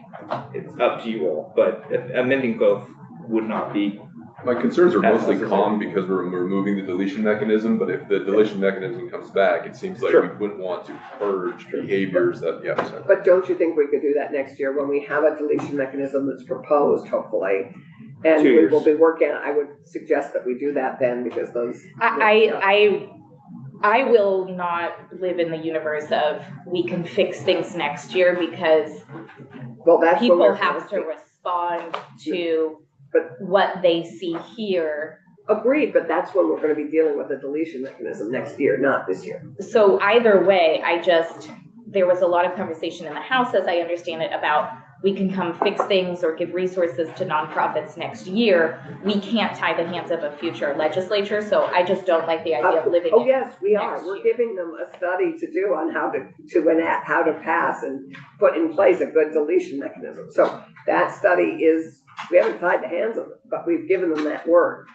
it's up to you all, but amending both would not be. My concerns are As mostly necessary. calm because we're removing the deletion mechanism, but if the deletion mechanism comes back, it seems like Sure. we wouldn't want to purge behaviors that, yeah. sorry. But don't you think we could do that next year when we have a deletion mechanism that's proposed, hopefully? And 2 we will years. be working, I would suggest that we do that then, because those. I will not live in the universe of we can fix things next year because Well, that's when people we're have to respond to But- what they see here. Agreed, but that's when we're gonna be dealing with a deletion mechanism next year, not this year. So either way, there was a lot of conversation in the House, as I understand it, about we can come fix things or give resources to nonprofits next year. We can't tie the hands of a future legislature, so I just don't like the idea of living Oh, in. yes, we are. next We're year. giving them a study to do on how to enact, how to pass and put in place a good deletion mechanism. So that study is, we haven't tied the hands of it, but we've given them that work.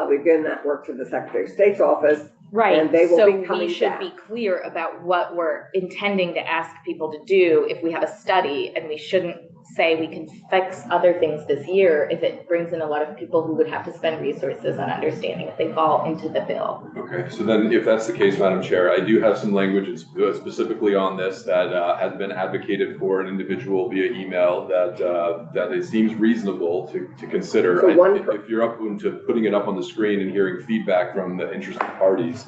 We've given that work to the Secretary of State's office. Right, And they will so be coming we should back. be clear about what we're intending to ask people to do if we have a study, and we shouldn't say we can fix other things this year if it brings in a lot of people who would have to spend resources on understanding if they fall into the bill. Okay, so then if that's the case, Madam Chair, I do have some language specifically on this that has been advocated for an individual via email that it seems reasonable to consider. So If you're up to putting it up on the screen and hearing feedback from the interested parties,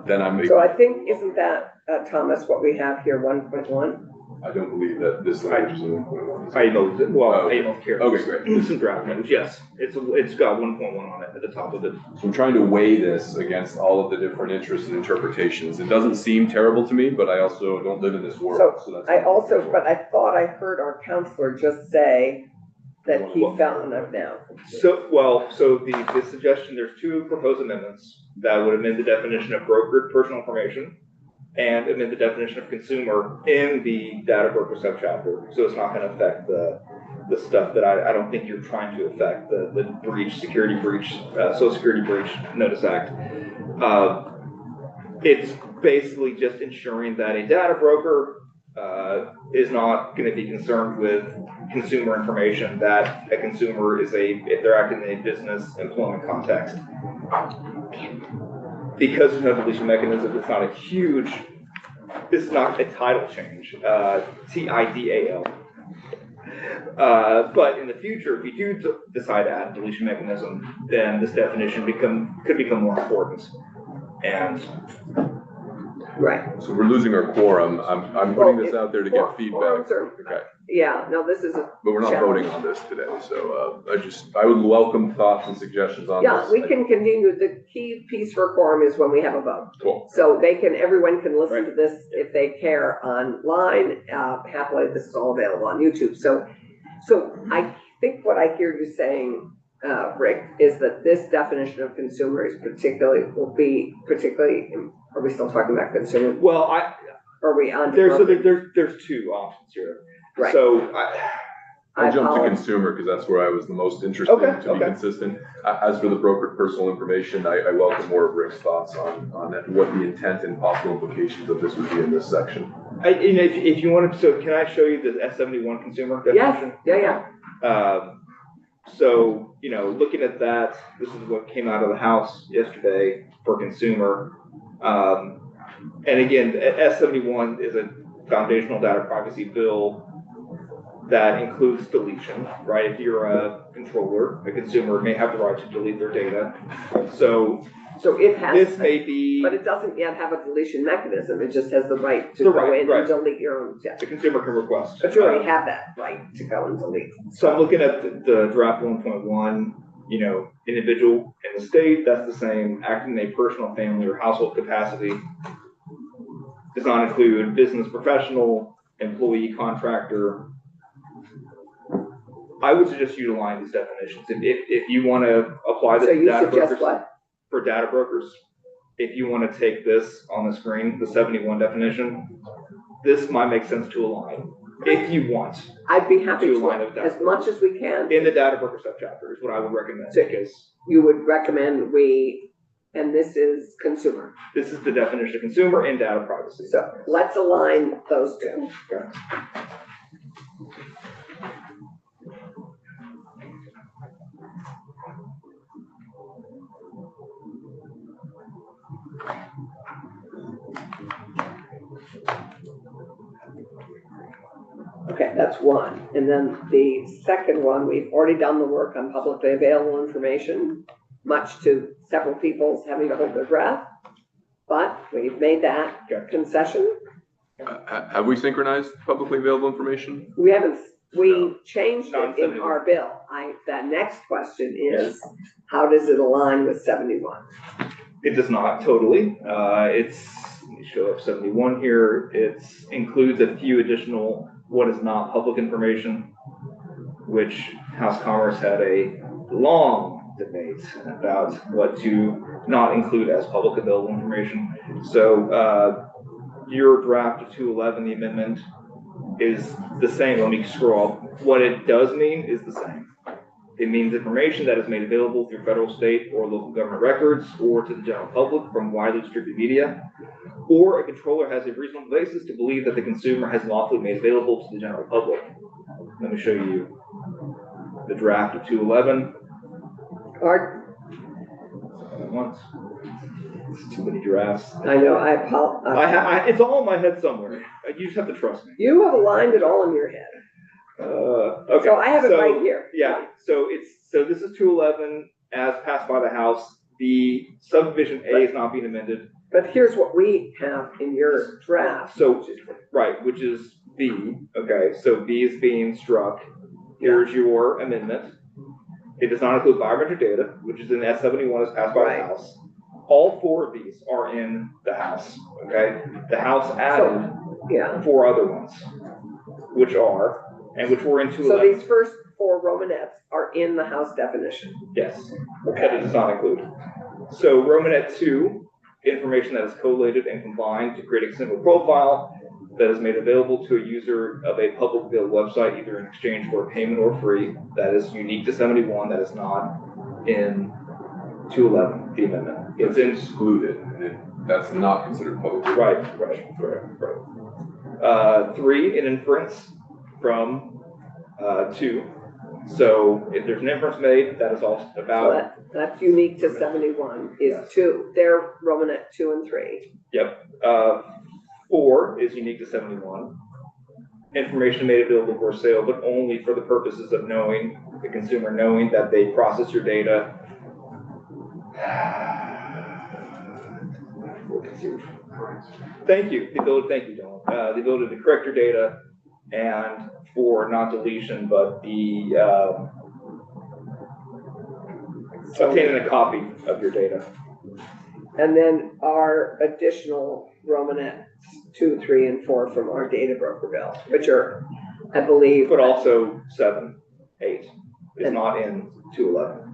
then So I think, isn't that, Thomas, what we have here, 1.1? I don't believe that this language is in 1.1. I emailed, Oh, I emailed Karen. Okay, great. It's some draft language, yes. It's got 1.1 on it at the top of it. So I'm trying to weigh this against all of the different interests and interpretations. It doesn't seem terrible to me, but I also don't live in this world, so that's. But I thought I heard our counselor just say that he found it now. So the suggestion, there's two proposed amendments that would amend the definition of brokered personal information and amend the definition of consumer in the data broker subchapter. So it's not gonna affect the stuff that I don't think you're trying to affect, the breach, security breach, social security breach notice act. It's basically just ensuring that a data broker is not going to be concerned with consumer information that a consumer is if they're acting in a business employment context. Because there's no deletion mechanism, it's not a title change, TIDAL. But in the future, if you do decide to add a deletion mechanism, then this definition could become more important. And Right. So we're losing our quorum. I'm putting this out there to get feedback. Okay, Yeah, no, this is a. but we're not challenge. voting on this today, so I would welcome thoughts and suggestions on this. Yeah, we can continue. The key piece for quorum is when we have a vote. Cool. So everyone can listen to this if they care online. Happily, this is all available on YouTube. So I think what I hear you saying, Rick, is that this definition of consumer is will be particularly, are we still talking about consumer? well, Are we on? there's two options here. Right. So I'll jump to apologize. consumer because that's where I was the most interested Okay, to be okay. consistent. As for the brokered personal information, I welcome more of Rick's thoughts on that, what the intent and possible implications of this would be in this section. if you wanted, so can I show you the S71 consumer definition? Yeah. So, looking at that, this is what came out of the House yesterday for consumer. And again, S71 is a foundational data privacy bill that includes deletion, right? If you're a controller, a consumer may have the right to delete their data. So it has. this may be, But it doesn't yet have a deletion mechanism. It just has the right to The go right, in right. and delete your own data. the consumer can request. But you already have that right to go and delete. So I'm looking at the draft 1.1, individual in the state, that's the same, acting in a personal, family, or household capacity. Does not include business professional, employee, contractor. I would suggest you align these definitions. If you want to apply this So to you data suggest brokers, what? for data brokers, if you want to take this on the screen, the 71 definition, this might make sense to align. If you want, I'd be happy To to, align with as that. much as we can. in the data broker subchapter is what I would recommend, So- because You would recommend and this is consumer. this is the definition of consumer and data privacy. So let's align those two. Okay. Okay, that's one. And then the second one, we've already done the work on publicly available information, much to several people's having to hold their breath. But we've made that Okay. concession. Have we synchronized publicly available information? We haven't, we No. changed Not it in our bill. That next question is, how does it align with 71? It does not totally. Let me show up 71 here. It includes a few additional what is not public information, which House Commerce had a long debate about what to not include as public available information. So your draft of 211, the amendment, is the same. Let me scroll up. What it does mean is the same. It means information that is made available through federal, state, or local government records or to the general public from widely distributed media, or a controller has a reasonable basis to believe that the consumer has lawfully made available to the general public. Let me show you the draft of 211. Or, At once. It's too many drafts. I know, I apologize. It's all in my head somewhere. You just have to trust me. You have aligned it all in your head. Okay. So I have it right here. Yeah, so this is 211 as passed by the House. The subdivision A is not being amended. But here's what we have in your draft. So, right, which is B. Okay, so B is being struck. Here's your amendment. It does not include biometric data, which is in S71 as passed by Right. the House. All four of these are in the House, okay? The House added Yeah, 4 other ones, which were in so 211. these first 4 Romanettes are in the House definition. Yes, that it does not include. So Romanet 2, information that is collated and combined to create a single profile that is made available to a user of a public available website, either in exchange for a payment or free. That is unique to 71, that is not in 211, the amendment. It's excluded, and that's not considered public. Right. 3, an inference from 2. So if there's an inference made, that is also So about, that's unique to 71 is 2. They're Romanet 2 and 3. yep. 4 is unique to 71. Information made available for sale, but only for the purposes of knowing, the consumer knowing that they process your data. Thank you, thank you, Dylan. The ability to correct your data and for not deletion, but the obtaining a copy of your data. And then our additional Romanet 2, 3, and 4 from our data broker bill, which are, I believe. But also 7, 8 is not in 211.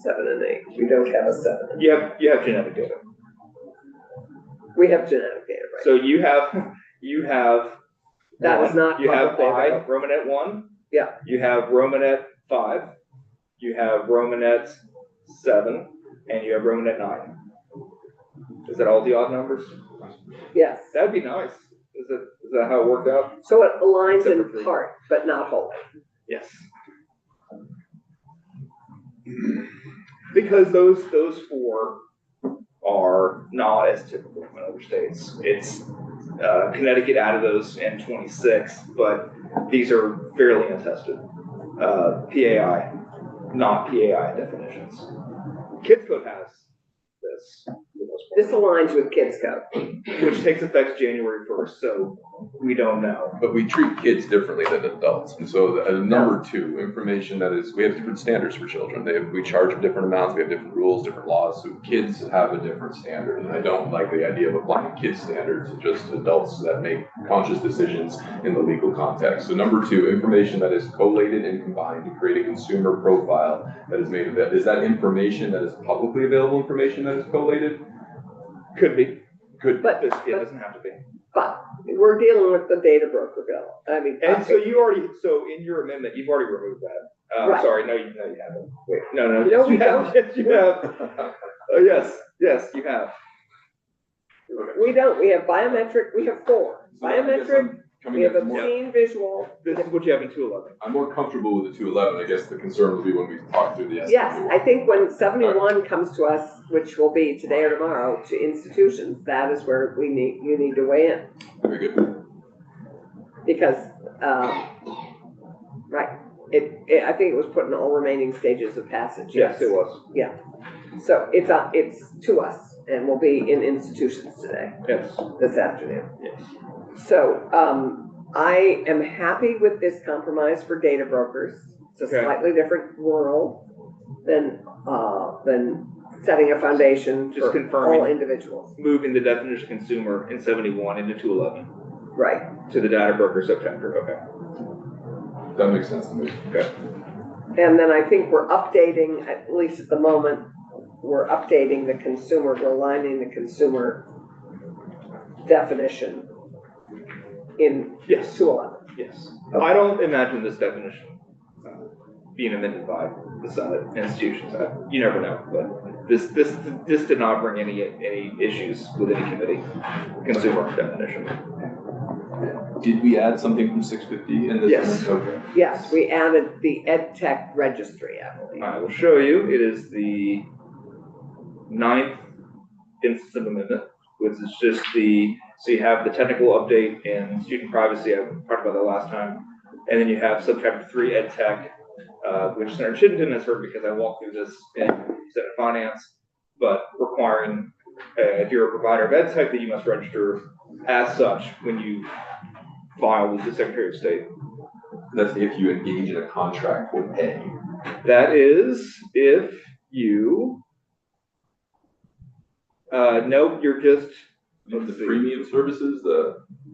7 and 8. We don't have a 7. You have genetic data. We have genetic data, right? So you have That is one, not you have publicly I, available. Romanet 1. Yeah. You have Romanet 5. You have Romanet 7, and you have Romanet 9. Is that all the odd numbers? Yes. That'd be nice. Is that how it worked out? So it aligns Except for in 3. part, but not wholly. Yes. Because those 4 are not as typical in other states. It's Connecticut added those in 26, but these are fairly untested. PAI, not PAI definitions. Kids Code has this for the most This aligns with kids code. which takes effect January 1st, so we don't know. But we treat kids differently than adults, and so number two, information that is, we have different standards for children. We charge different amounts, we have different rules, different laws, so kids have a different standard. And I don't like the idea of applying kids standards to just adults that make conscious decisions in the legal context. So number two, information that is collated and combined to create a consumer profile that is made available. Is that information that is publicly available information that is collated? Could be, But, it doesn't have to be. but we're dealing with the data broker bill. I mean, And so you already, so in your amendment, you've already removed that. Right. Sorry, no, you haven't. Wait, no, No, yes, we you have. don't. Yes, you have. Oh, yes, you have. we don't, we have biometric, we have four. So I guess Biometric, I'm coming we have at more- obscene visual. This is what you have in 211. I'm more comfortable with the 211. I guess the concern will be when we talk through the SMU. Yes, I think when 71 comes to us, which will be today or tomorrow, to institutions, that is where you need to weigh in. Very good. Because, right, I think it was put in all remaining stages of passage. Yes, it was. So it's to us and will be in institutions today, Yes. this afternoon. Yes. So, I am happy with this compromise for data brokers. It's a Okay. slightly different world than setting a foundation Just for confirming. all individuals. Moving the definition of consumer in 71 into 211 Right. to the data broker subchapter. Okay. That makes sense to me. And then I think we're updating, at least at the moment, we're updating the consumer, we're aligning the consumer definition in Yes. 211. Yes. I don't imagine this definition being amended by the Senate institutions. You never know, but this did not bring any issues with any committee. Consumer definition. Did we add something from 650 in this? Yes. Okay. Yes, we added the EdTech registry, I believe. I will show you. It is the 9th instance of amendment, which is just so you have the technical update and student privacy. I talked about that last time. And then you have subchapter 3, EdTech, which Senator Chittenden has heard because I walked through this in Senate Finance, but requiring, if you're a provider of EdTech, that you must register as such when you file with the Secretary of State. That's if you engage in a contract for pay. That is if you, no, you're just, The premium services,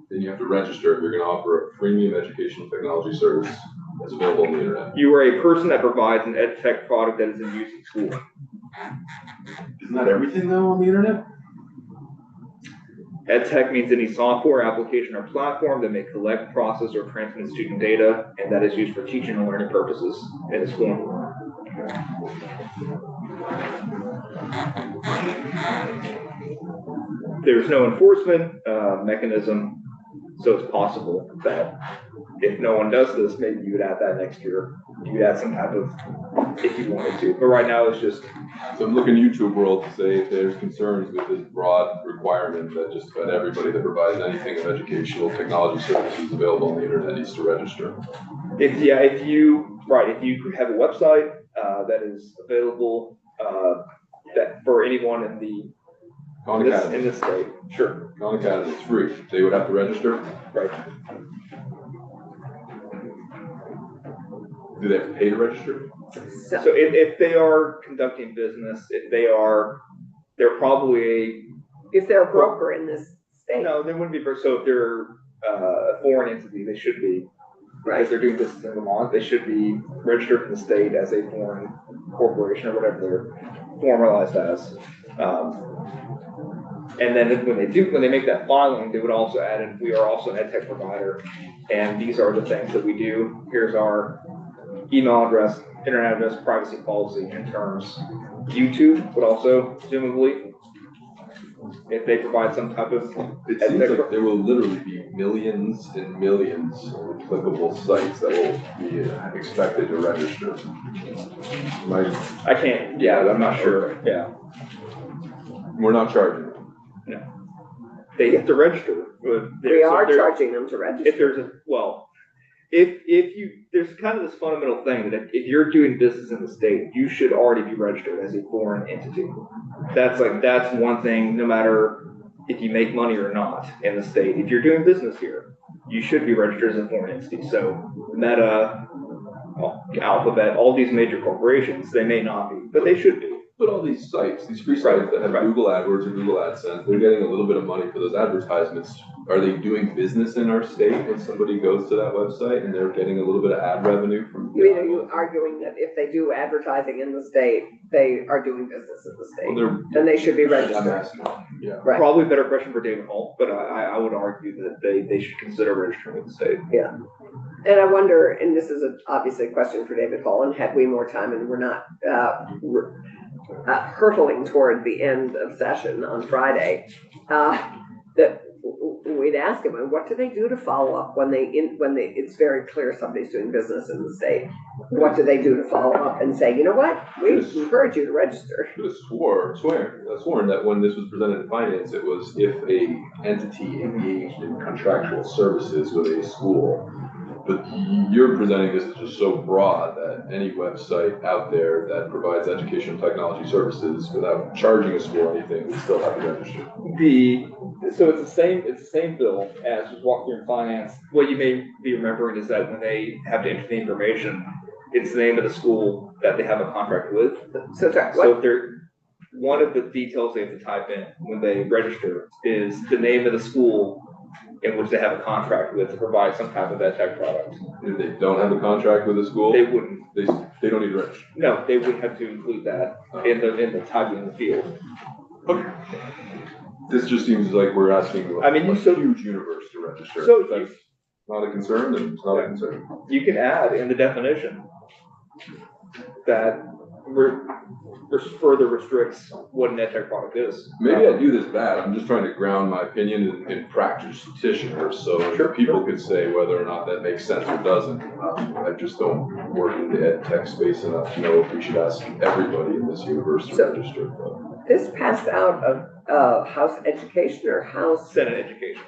then you have to register if you're gonna offer a premium educational technology service that's available on the internet. you are a person that provides an EdTech product that is in use in school. Isn't that everything though on the internet? EdTech means any software, application, or platform that may collect, process, or transmit student data, and that is used for teaching and learning purposes in a school. There's no enforcement mechanism, so it's possible that if no one does this, maybe you would add that next year. You would add some type of, if you wanted to, but right now it's just, So I'm looking YouTube world to say if there's concerns with this broad requirement that just about everybody that provides anything of educational technology services available on the internet needs to register. if you have a website that is available that for anyone in Khan Academy, this state, sure, Khan Academy, it's free. They would have to register. right. Do they have to pay to register? So if they are conducting business, they're probably If they're a broker in this state. no, they wouldn't be. So if they're a foreign entity, they should be. Right. If they're doing business in Vermont, they should be registered in the state as a foreign corporation or whatever they're formalized as. And then when they make that filing, they would also add in, we are also an EdTech provider, and these are the things that we do. Here's our email address, internet address, privacy policy and terms. YouTube would also presumably, if they provide some type of It seems like there will literally be millions and millions of clickable sites that will be expected to register. I can't, yeah, I'm not sure, yeah. We're not charging. They have to register. We are charging them to register. If there's a, well, there's kind of this fundamental thing that if you're doing business in the state, you should already be registered as a foreign entity. That's one thing, no matter if you make money or not in the state. If you're doing business here, you should be registered as a foreign entity. So Meta, Alphabet, all these major corporations, they may not be, but they should be. But all these sites, these free sites that have Google AdWords or Google AdSense, they're getting a little bit of money for those advertisements. Are they doing business in our state when somebody goes to that website and they're getting a little bit of ad revenue from? You mean, are you arguing that if they do advertising in the state, they are doing business in the state? Well, Then they should be I'm registered. asking, yeah. Right. Probably a better question for David Hall, but I would argue that they should consider registering with the state. And I wonder, and this is obviously a question for David Hall, and had we more time and we're not hurtling toward the end of session on Friday, that we'd ask him, what do they do to follow up when it's very clear somebody's doing business in the state? What do they do to follow up and say, you know what, we encourage you to register? I could have sworn that when this was presented in finance, it was if a entity engaged in contractual services with a school. But you're presenting this as just so broad that any website out there that provides educational technology services without charging a school anything would still have to register. So it's the same bill as just walk through in finance. What you may be remembering is that when they have to enter the information, it's the name of the school that they have a contract with. So So if one of the details they have to type in when they register is the name of the school in which they have a contract with to provide some type of ed tech product. If they don't have a contract with a school, They wouldn't. they don't need to register. No, they would have to include that in the typing in the field. Okay. This just seems like we're asking a huge universe to register. So That's not a concern, and it's not a concern. You can add in the definition that further restricts what an ed tech product is. Maybe I do this bad. I'm just trying to ground my opinion in practitioners, so sure people could say whether or not that makes sense or doesn't. I just don't work in the ed tech space enough to know if we should ask everybody in this universe to register. But this passed out of House Education or House? Senate Education.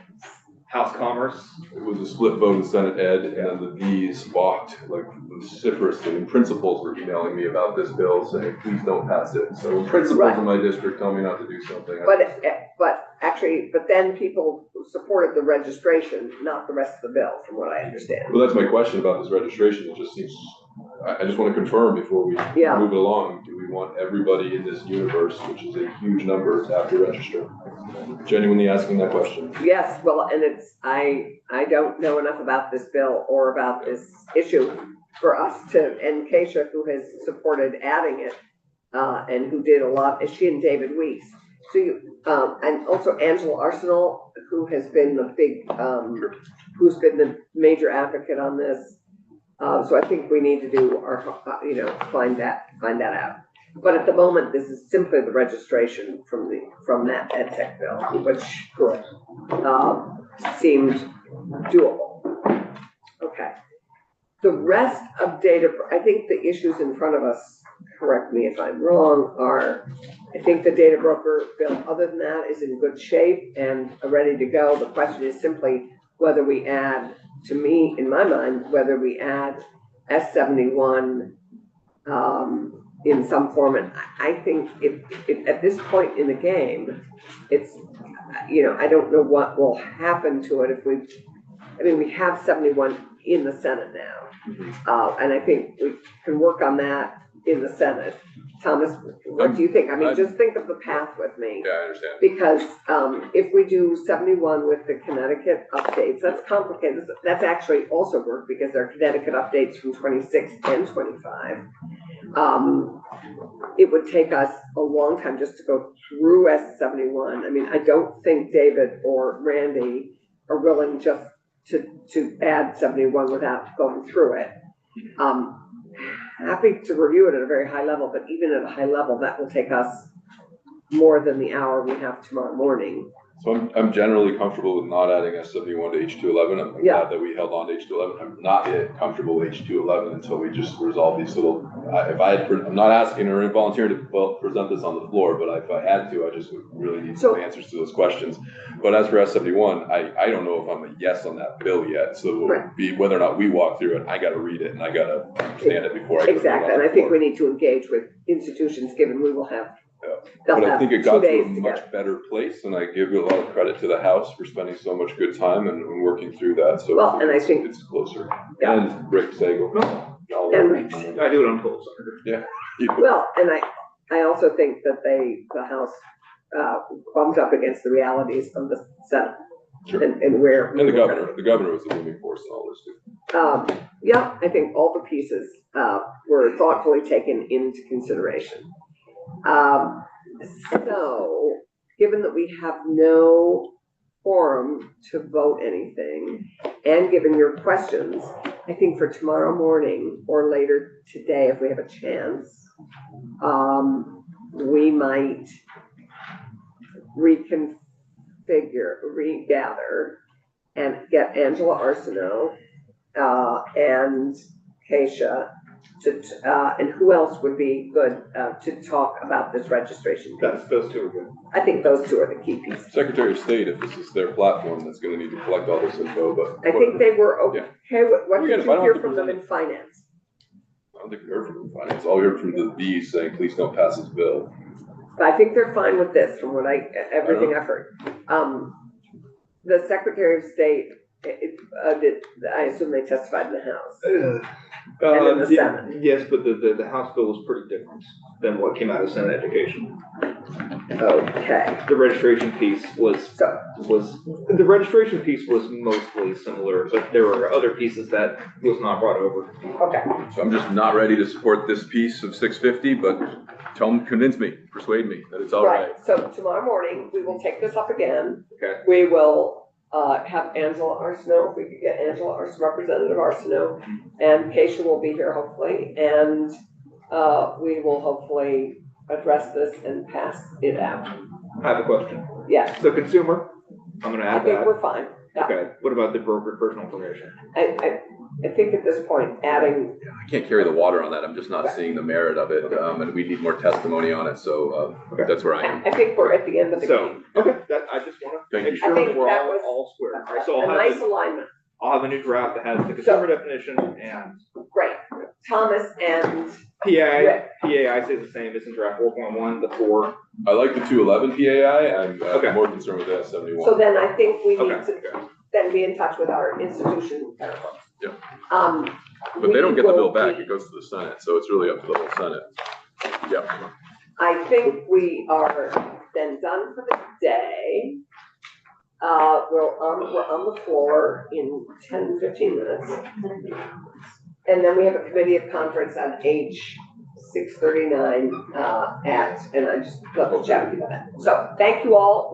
House Commerce. it was a split vote in Senate Ed, and then the V's balked like vociferously, and principals were emailing me about this bill saying, please don't pass it. So principals in my district tell me not to do something. But then people supported the registration, not the rest of the bill, from what I understand. Well, that's my question about this registration. It just seems, I just want to confirm before we move it along. Do we want everybody in this universe, which is a huge number, to have to register? Genuinely asking that question. Yes, well, and I don't know enough about this bill or about this issue for us to, and Keisha, who has supported adding it, and who did a lot, is she and David Weeks. So and also Angela Arsenal, who has been who's been the major advocate on this. So I think we need to do our, find that out. But at the moment, this is simply the registration from that ed tech bill, which seemed doable. Okay. The rest of data, I think the issues in front of us, correct me if I'm wrong, are, I think the data broker bill, other than that, is in good shape and ready to go. The question is simply whether we add, to me, in my mind, whether we add S71 in some form. And I think if at this point in the game, it's, I don't know what will happen to it if we have 71 in the Senate now. And I think we can work on that in the Senate. Thomas, what do you think? Just think of the path with me. Yeah, I understand. Because if we do 71 with the Connecticut updates, that's complicated. That's actually also work because there are Connecticut updates from 26 and 25. It would take us a long time just to go through S71. I don't think David or Randy are willing just to add 71 without going through it. Happy to review it at a very high level, but even at a high level, that will take us more than the hour we have tomorrow morning. So I'm generally comfortable with not adding S71 to H211. I'm Yeah. glad that we held on to H211. I'm not yet comfortable with H211 until we just resolve these little, I'm not asking or volunteering to present this on the floor, but if I had to, I just would really need some answers to those questions. But as for S71, I don't know if I'm a yes on that bill yet. So it would be whether or not we walk through it, I got to read it and I got to understand it before I go. Exactly, and I think we need to engage with institutions, given we will have. But I think it got to a together. much better place, and I give a lot of credit to the House for spending so much good time and working through that, so. Well, and I think- It's closer. Yeah. And Rick Sagal. And- I do what I'm told, Senator. Yeah. Well, and I also think that the House, bumps up against the realities of the Senate. Sure. And where. And the governor was the moving force in all this too. Yeah, I think all the pieces, were thoughtfully taken into consideration. So, given that we have no forum to vote anything, and given your questions, I think for tomorrow morning or later today, if we have a chance, we might regather and get Angela Arsenault, and Keisha and who else would be good, to talk about this registration piece? Those two are good. I think those two are the key pieces. Secretary of State, if this is their platform, that's gonna need to collect all this info, but. I think they were okay. What Again, did if I you don't hear have to from them present- in finance? I don't think we heard from the finance. All we heard from the B's saying, please don't pass this bill. I think they're fine with this from what everything I've heard. The Secretary of State, I assume they testified in the House. And in the Senate. Yes, but the House bill was pretty different than what came out of Senate Education. Okay, The registration piece was so, the registration piece was mostly similar, but there were other pieces that was not brought over. okay, So I'm just not ready to support this piece of 650, but convince me, persuade me that it's all right. right. So tomorrow morning, we will take this up again. Okay. We will, have Angela Arsenault, if we could get Angela Representative Arsenault, and Keisha will be here hopefully, and, we will hopefully address this and pass it out. I have a question. Yes, The consumer, I'm gonna I add think that. we're fine. Yeah. Okay, what about the brokered personal information? I think at this point, adding, I can't carry the water on that. I'm just not seeing the merit of it, and we need more testimony on it, so, Okay. that's where I am. I think we're at the end of the So, game. okay, I just wanna Thank make you. sure I think we're that was all square. All right, so A nice alignment, I'll have a new draft that has the consumer definition and great. Thomas and PAI stays the same, it's in draft 4.1, the 4. I like the 211 PAI. I'm Okay. more concerned with the S71. so then I think we need Okay, to then be in touch with our institution counterparts. Yeah. We But they don't get the bill will back. be- It goes to the Senate, so it's really up to the whole Senate. Yeah. I think we are then done for the day. We're on the floor in 10, 15 minutes. And then we have a committee of conference on H 639, and I just double check that. So thank you all.